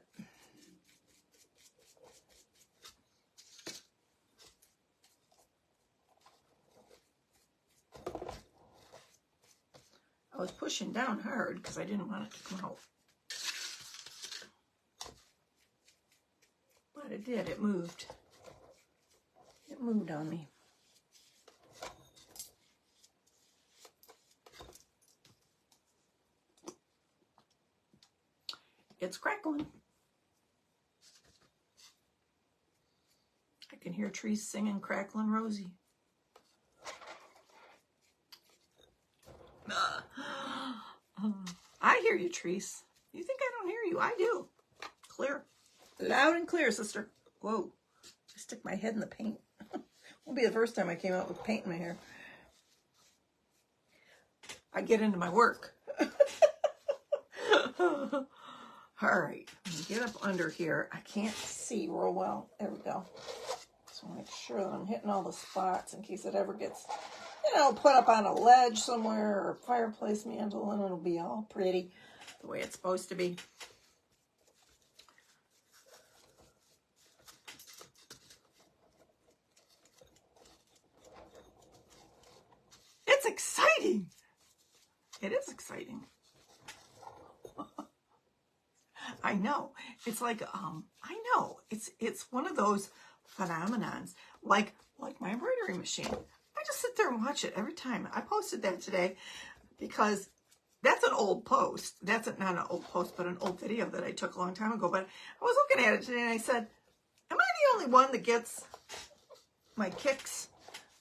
A: I was pushing down hard because I didn't want it to come out. But it did, it moved. It moved on me. It's crackling. I can hear trees singing Crackling Rosie. I hear you, trees. You think I don't hear you? I do. Clear. Loud and clear, sister. Whoa. I stick my head in the paint. Won't be the first time I came out with paint in my hair. I get into my work. All right, get up under here. I can't see real well. There we go. So make sure that I'm hitting all the spots in case it ever gets, put up on a ledge somewhere or a fireplace mantle, and it'll be all pretty the way it's supposed to be. It's exciting. It is exciting. I know. It's like, I know. It's one of those phenomenons, like my embroidery machine. I just sit there and watch it every time. I posted that today because that's an old post. That's not an old post, but an old video that I took a long time ago. But I was looking at it today and I said, am I the only one that gets my kicks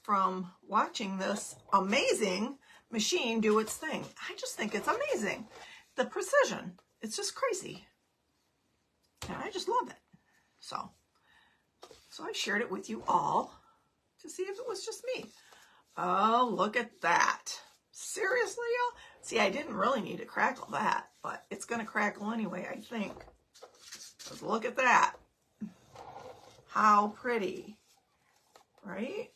A: from watching this amazing machine do its thing? I just think it's amazing. The precision, it's just crazy. And I just love it. So I shared it with you all to see if it was just me. Oh, look at that. Seriously, y'all? See, I didn't really need to crackle that, but it's going to crackle anyway, I think. But look at that. How pretty. Right?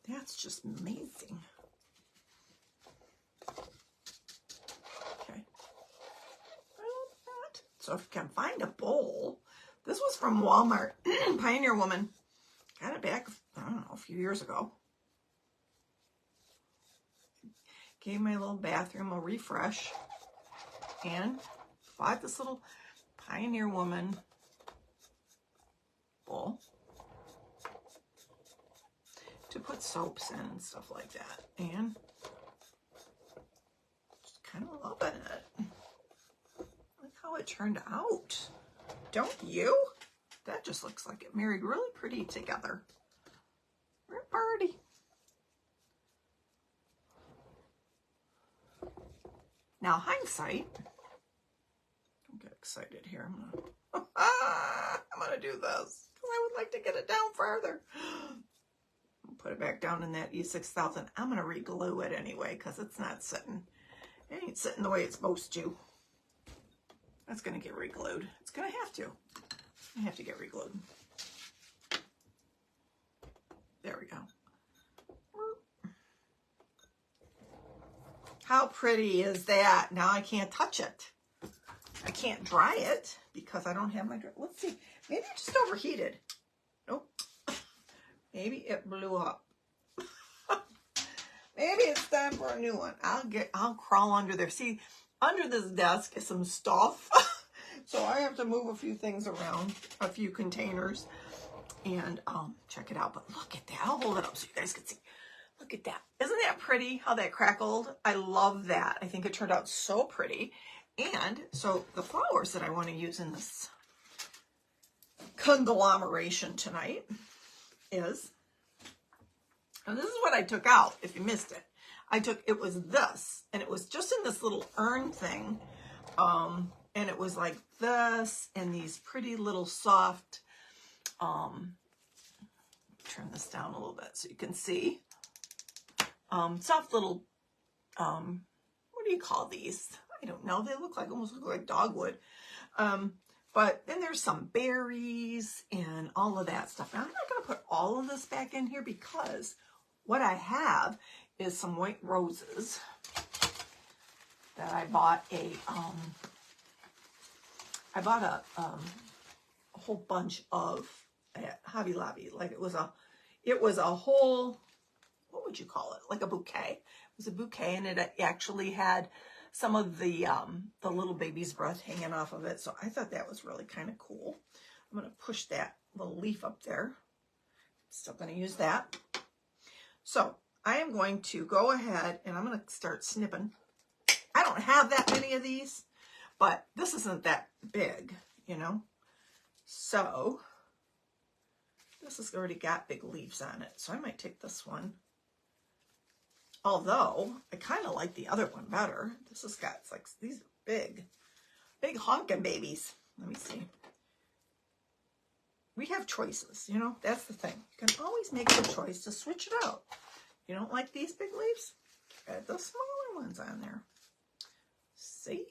A: That's just amazing. Okay. So if you can find a bowl, this was from Walmart. Pioneer Woman. Got it back, I don't know, a few years ago. Gave my little bathroom a refresh. And bought this little Pioneer Woman bowl to put soaps in and stuff like that. And just kind of loving it. Look how it turned out. Don't you? That just looks like it married really pretty together. Real pretty. Now, hindsight. Don't get excited here. I'm gonna do this because I would like to get it down farther. Put it back down in that E6000. I'm gonna re-glue it anyway because it's not sitting. It ain't sitting the way it's supposed to. That's gonna get re-glued. It's gonna have to. I have to get re-glued. There we go. How pretty is that? Now I can't touch it. I can't dry it because I don't have my dry. Let's see. Maybe it just overheated. Nope. Maybe it blew up. Maybe it's time for a new one. I'll crawl under there. See, under this desk is some stuff. So I have to move a few things around, a few containers, and check it out. But look at that. I'll hold it up so you guys can see. Look at that. Isn't that pretty how that crackled? I love that. I think it turned out so pretty. And so the flowers that I want to use in this conglomeration tonight is, and this is what I took out if you missed it. It was this, and it was just in this little urn thing. And it was like this, and these pretty little soft, turn this down a little bit so you can see. Soft little, what do you call these? I don't know. They almost look like dogwood. But then there's some berries and all of that stuff. Now, I'm not going to put all of this back in here because what I have is some white roses that I bought a whole bunch of at Hobby Lobby. Like it was a whole, what would you call it? Like a bouquet. It was a bouquet, and it actually had some of the little baby's breath hanging off of it. So I thought that was really kind of cool. I'm going to push that little leaf up there. Still going to use that. So I am going to go ahead and I'm going to start snipping. I don't have that many of these, but this isn't that big, you know. So this has already got big leaves on it. So I might take this one. Although I kind of like the other one better. This has got, it's like, these are big honking babies. Let me see. We have choices, you know, that's the thing. You can always make the choice to switch it out. You don't like these big leaves? Add the smaller ones on there. See?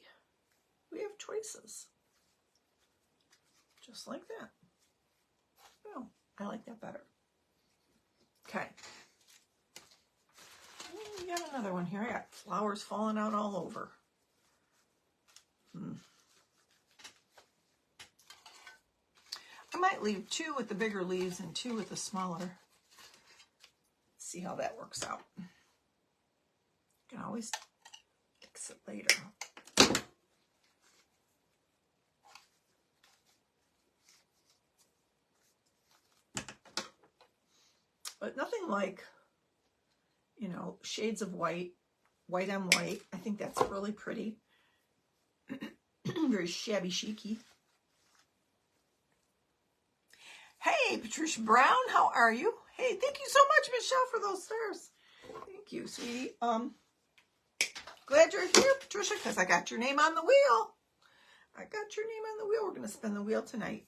A: We have choices. Just like that. Oh, I like that better. Okay. We got another one here. I got flowers falling out all over. I might leave 2 with the bigger leaves and 2 with the smaller. See how that works out. You can always fix it later. But nothing like, you know, shades of white, white on white. I think that's really pretty. Very shabby chicy. Hey, Patricia Brown, how are you? Hey, thank you so much, Michelle, for those stars. Thank you, sweetie. Glad you're here, Patricia, because I got your name on the wheel. I got your name on the wheel. We're going to spin the wheel tonight.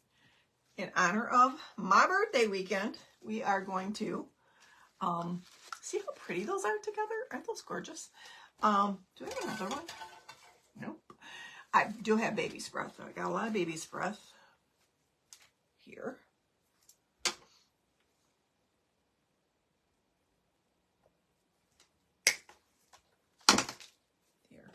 A: In honor of my birthday weekend, we are going to see how pretty those are together. Aren't those gorgeous? Do I have another one? Nope. I do have baby's breath. I got a lot of baby's breath here. Here.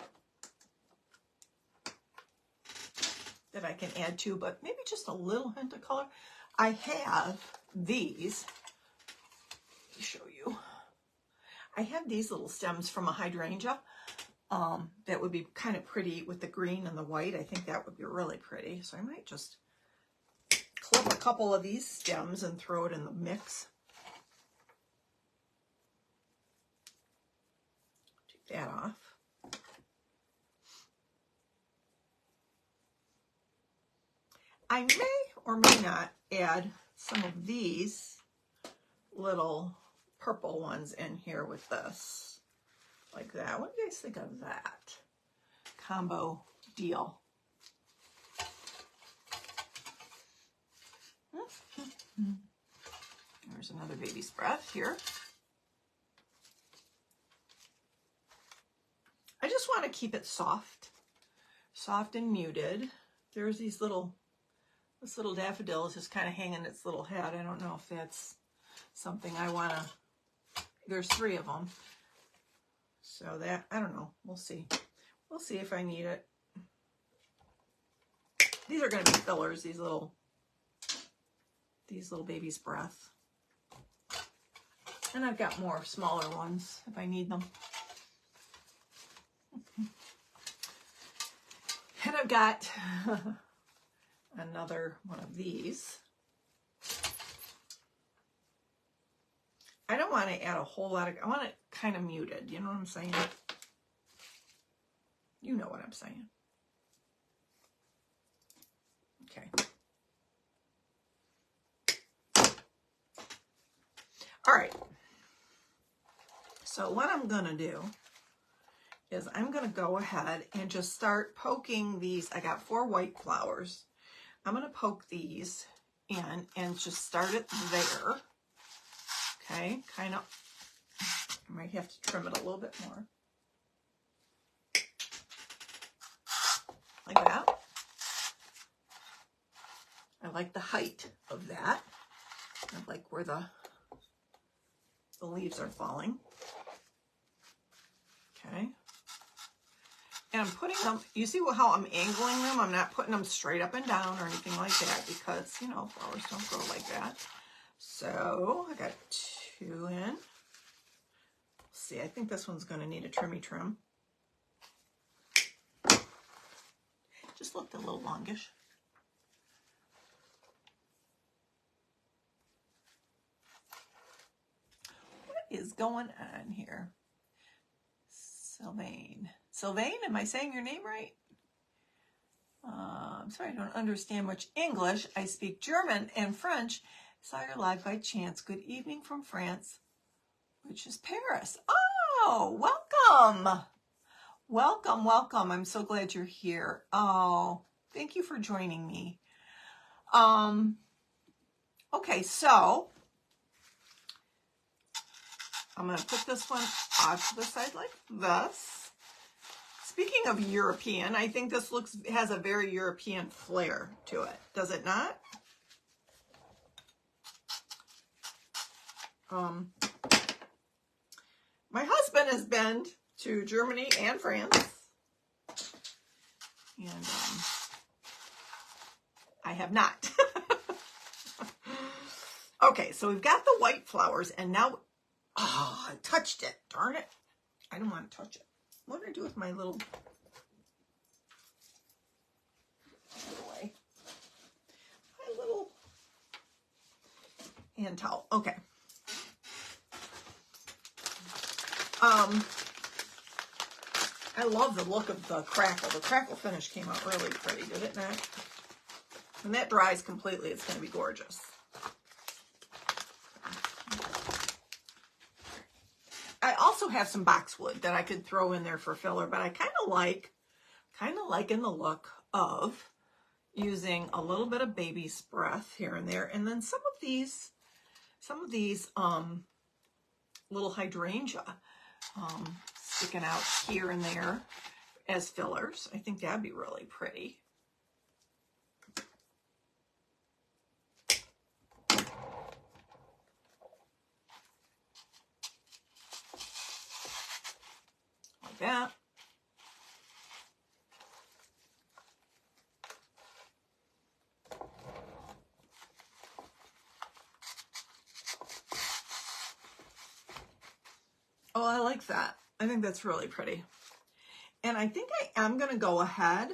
A: That I can add to, but maybe just a little hint of color. I have these. Let me show you. I have these little stems from a hydrangea. That would be kind of pretty with the green and the white. I think that would be really pretty. So I might just clip a couple of these stems and throw it in the mix. Take that off. I may or may not add some of these little purple ones in here with this. Like that. What do you guys think of that combo deal? There's another baby's breath here. I just want to keep it soft. Soft and muted. There's these little, this little daffodil is just kind of hanging its little head. I don't know if that's something I want to, there's 3 of them. So that, I don't know. We'll see. We'll see if I need it. These are going to be fillers, these little baby's breath. And I've got more smaller ones if I need them. And I've got another one of these. I don't want to add a whole lot of, I want it kind of muted. You know what I'm saying? You know what I'm saying. Okay. All right. So what I'm going to do is I'm going to go ahead and just start poking these. I got 4 white flowers. I'm going to poke these in and just start it there. Okay, kind of, I might have to trim it a little bit more. Like that. I like the height of that. I like where the leaves are falling. Okay. And I'm putting them, you see how I'm angling them? I'm not putting them straight up and down or anything like that because, you know, flowers don't grow like that. So I got 2 in. Let's see, I think this one's going to need a trimmy trim. Just looked a little longish. What is going on here? Sylvain. Sylvain, am I saying your name right? I'm sorry, I don't understand much English. I speak German and French. Saw your live by chance. Good evening from France, which is Paris. Oh, welcome. Welcome, welcome. I'm so glad you're here. Oh, thank you for joining me. Okay, so I'm going to put this one off to the side like this. Speaking of European, I think this has a very European flair to it. Does it not? My husband has been to Germany and France. And I have not. Okay, so we've got the white flowers, and now, I touched it. Darn it. I don't want to touch it. What did I do with my little hand towel? Okay. I love the look of the crackle. The crackle finish came out really pretty, did it not? When that dries completely, it's going to be gorgeous. I also have some boxwood that I could throw in there for filler, but I kind of like in the look of using a little bit of baby's breath here and there, and then some of these little hydrangea sticking out here and there as fillers. I think that'd be really pretty. Like that. Oh, I like that. I think that's really pretty. And I think I am going to go ahead,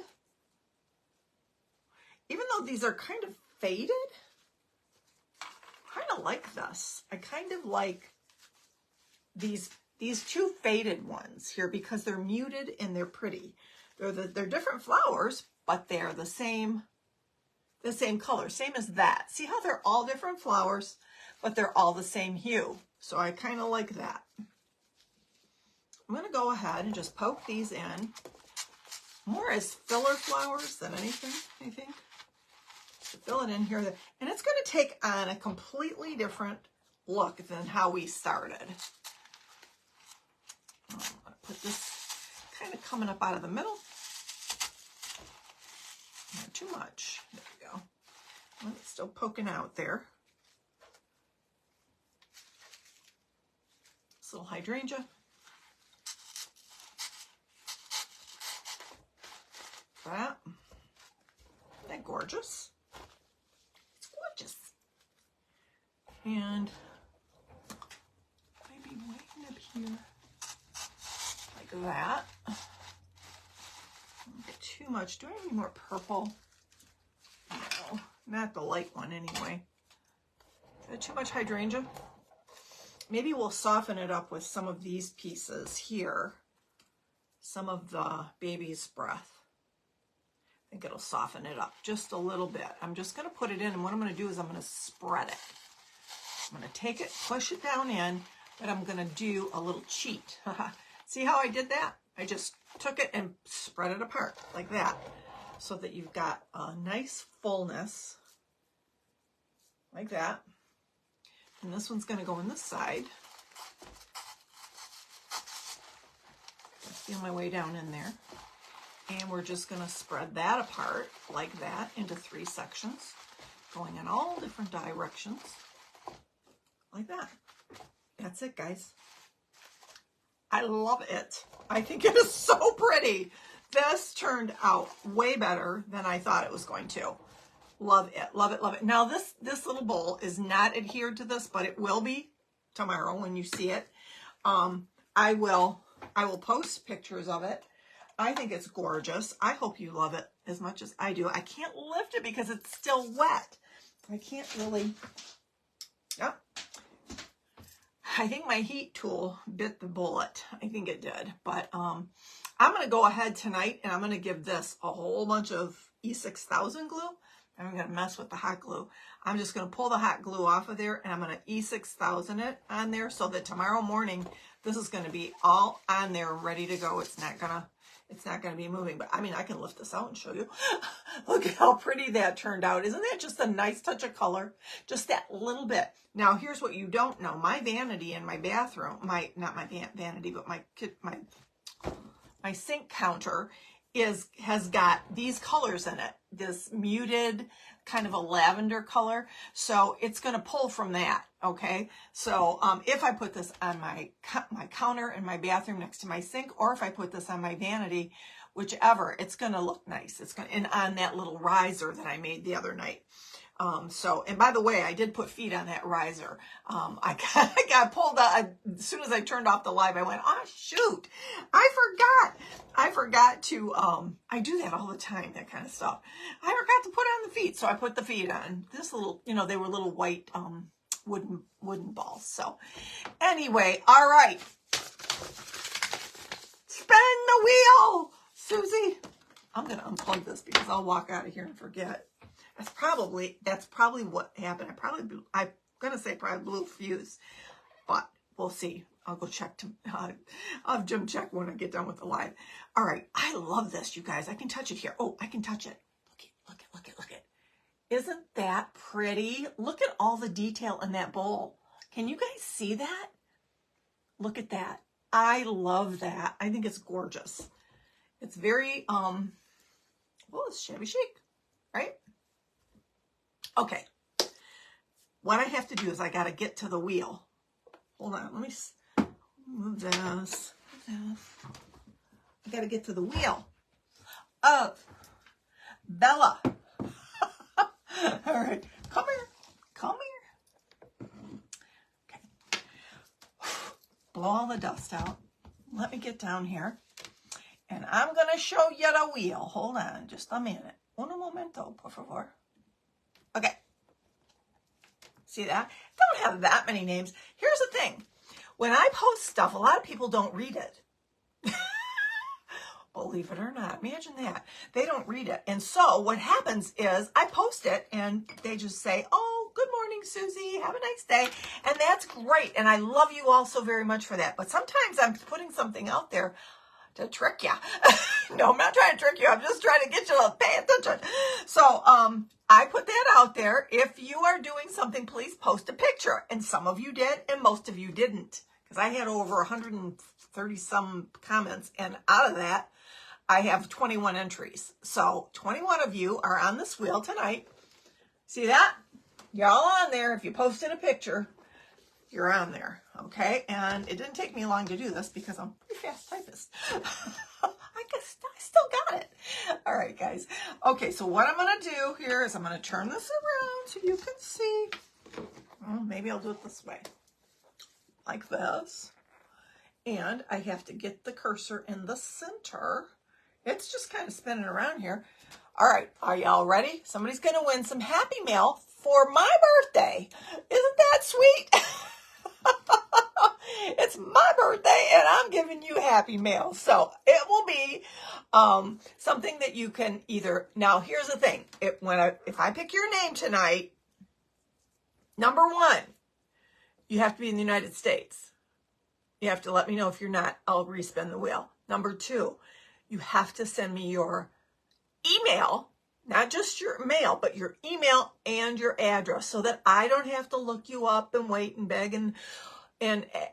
A: even though these are kind of faded, I kind of like this. I kind of like these two faded ones here because they're muted and they're pretty. They're different flowers, but they're the same color, same as that. See how they're all different flowers, but they're all the same hue. So I kind of like that. I'm going to go ahead and just poke these in, more as filler flowers than anything, I think. To fill it in here. And it's going to take on a completely different look than how we started. I'm going to put this kind of coming up out of the middle. Not too much. There we go. Well, it's still poking out there. This little hydrangea. That. Isn't that gorgeous? It's gorgeous. And maybe way up here, like that. Don't get too much. Do I have any more purple? No, not the light one anyway. Is that too much hydrangea? Maybe we'll soften it up with some of these pieces here. Some of the baby's breath. I think it'll soften it up just a little bit. I'm just going to put it in, and what I'm going to do is I'm going to spread it. I'm going to take it, push it down in, but I'm going to do a little cheat. See how I did that? I just took it and spread it apart like that so that you've got a nice fullness like that. And this one's going to go in this side. Feel my way down in there. And we're just going to spread that apart like that into 3 sections, going in all different directions, like that. That's it, guys. I love it. I think it is so pretty. This turned out way better than I thought it was going to. Love it, love it, love it. Now, this little bowl is not adhered to this, but it will be tomorrow when you see it. I will post pictures of it. I think it's gorgeous. I hope you love it as much as I do. I can't lift it because it's still wet. I can't really, yep. I think my heat tool bit the bullet. I think it did. But I'm going to go ahead tonight and I'm going to give this a whole bunch of E6000 glue. I'm going to mess with the hot glue. I'm just going to pull the hot glue off of there and I'm going to E6000 it on there so that tomorrow morning this is going to be all on there ready to go. It's not going to it's not going to be moving. But I mean, I can lift this out and show you. Look at how pretty that turned out. Isn't that just a nice touch of color? Just that little bit. Now, here's what you don't know. My vanity in my bathroom, not my vanity, but my sink counter has got these colors in it. This muted kind of a lavender color. So it's going to pull from that. Okay. So if I put this on my counter in my bathroom next to my sink, or if I put this on my vanity, whichever, it's going to look nice. It's going to, and on that little riser that I made the other night. And by the way, I did put feet on that riser. I got pulled out as soon as I turned off the live. I went, oh shoot, I forgot to, I do that all the time, that kind of stuff. I forgot to put on the feet. So I put the feet on this little, they were little white, wooden balls. So anyway, all right. Spin the wheel, Susie. I'm going to unplug this because I'll walk out of here and forget. That's probably what happened. I'm going to say probably blew a fuse, but we'll see. I'll go check. I'll have Jim check when I get done with the live. All right. I love this, you guys. I can touch it here. Oh, I can touch it. Look at. Isn't that pretty? Look at all the detail in that bowl. Can you guys see that? Look at that. I love that. I think it's gorgeous. It's very, it's shabby chic, right? Okay, what I have to do is I got to get to the wheel. Hold on, let me move this. I got to get to the wheel of Bella. All right, come here. Okay, blow all the dust out. Let me get down here, and I'm going to show you the wheel. Hold on, just a minute. Un momento, por favor. Okay. See that? Don't have that many names. Here's the thing. When I post stuff, a lot of people don't read it. Believe it or not. Imagine that. They don't read it. And so what happens is I post it and they just say, oh, good morning, Susie. Have a nice day. And that's great. And I love you all so very much for that. But sometimes I'm putting something out there to trick you. No, I'm not trying to trick you. I'm just trying to get you to pay attention. So, I put that out there. If you are doing something, please post a picture. And some of you did, and most of you didn't. Because I had over 130 some comments. And out of that, I have 21 entries. So 21 of you are on this wheel tonight. See that? You're all on there. If you posted a picture, you're on there. Okay? And it didn't take me long to do this because I'm a pretty fast typist. I still got it. All right, guys. Okay, so what I'm going to do here is I'm going to turn this around so you can see. Well, maybe I'll do it this way. Like this. And I have to get the cursor in the center. It's just kind of spinning around here. All right, are y'all ready? Somebody's going to win some Happy Mail for my birthday. Isn't that sweet? It's my birthday and I'm giving you Happy Mail. So it will be something that you can either, now here's the thing. If I pick your name tonight, number one, you have to be in the United States. You have to let me know. If you're not, I'll respin the wheel. Number two, you have to send me your email, not just your mail, but your email and your address so that I don't have to look you up and wait and beg and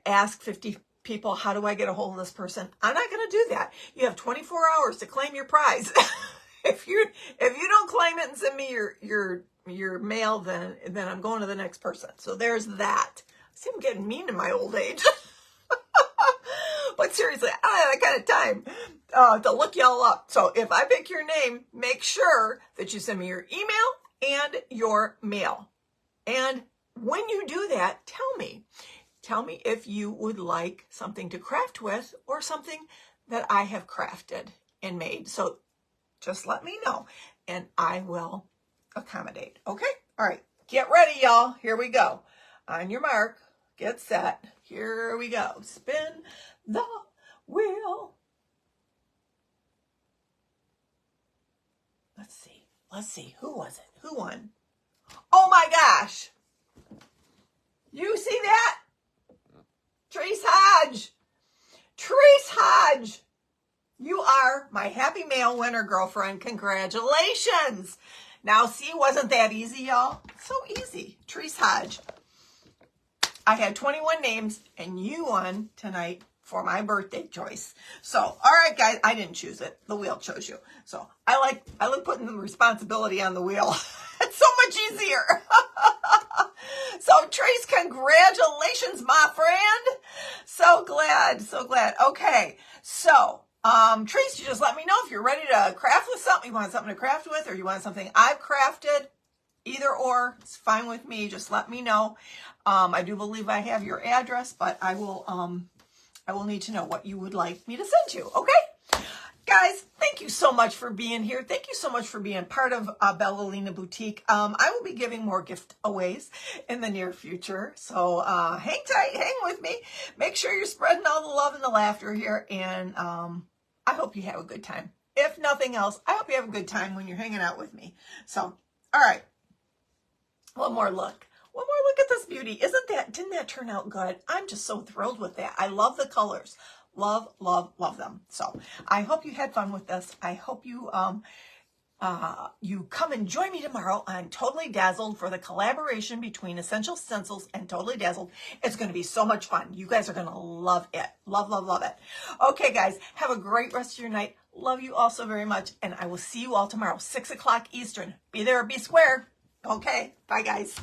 A: ask 50 people, how do I get a hold of this person? I'm not going to do that. You have 24 hours to claim your prize. If you don't claim it and send me your mail, then I'm going to the next person. So there's that. See, I'm getting mean in my old age. But seriously, I don't have that kind of time to look y'all up. So if I pick your name, make sure that you send me your email and your mail. And when you do that, tell me if you would like something to craft with or something that I have crafted and made. So just let me know and I will accommodate. Okay? All right. Get ready, y'all. Here we go. On your mark, get set. Here we go. Spin the wheel. Let's see. Who was it? Who won? Oh my gosh. You see that? Treese Hodge. You are my happy mail winner, girlfriend. Congratulations. Now, see, wasn't that easy, y'all? So easy. Treese Hodge. I had 21 names, and you won tonight for my birthday choice. So, all right, guys, I didn't choose it. The wheel chose you. So, I like putting the responsibility on the wheel. It's so much easier. So, Trace, congratulations, my friend. So glad, so glad. Okay, so, Trace, you just let me know if you're ready to craft with something. You want something to craft with, or you want something I've crafted. Either or, it's fine with me. Just let me know. I do believe I have your address, but I will need to know what you would like me to send you. Okay, guys, thank you so much for being here. Thank you so much for being part of Bella Boutique. I will be giving more giveaways in the near future, so hang tight, hang with me. Make sure you're spreading all the love and the laughter here, and I hope you have a good time. If nothing else, I hope you have a good time when you're hanging out with me. So, all right. One more look at this beauty. Didn't that turn out good? I'm just so thrilled with that. I love the colors. Love, love, love them. So I hope you had fun with this. I hope you you come and join me tomorrow on Totally Dazzled for the collaboration between Essential Stencils and Totally Dazzled. It's going to be so much fun. You guys are going to love it. Love, love, love it. Okay, guys, have a great rest of your night. Love you all so very much, and I will see you all tomorrow, 6 o'clock Eastern. Be there or be square. Okay, bye, guys.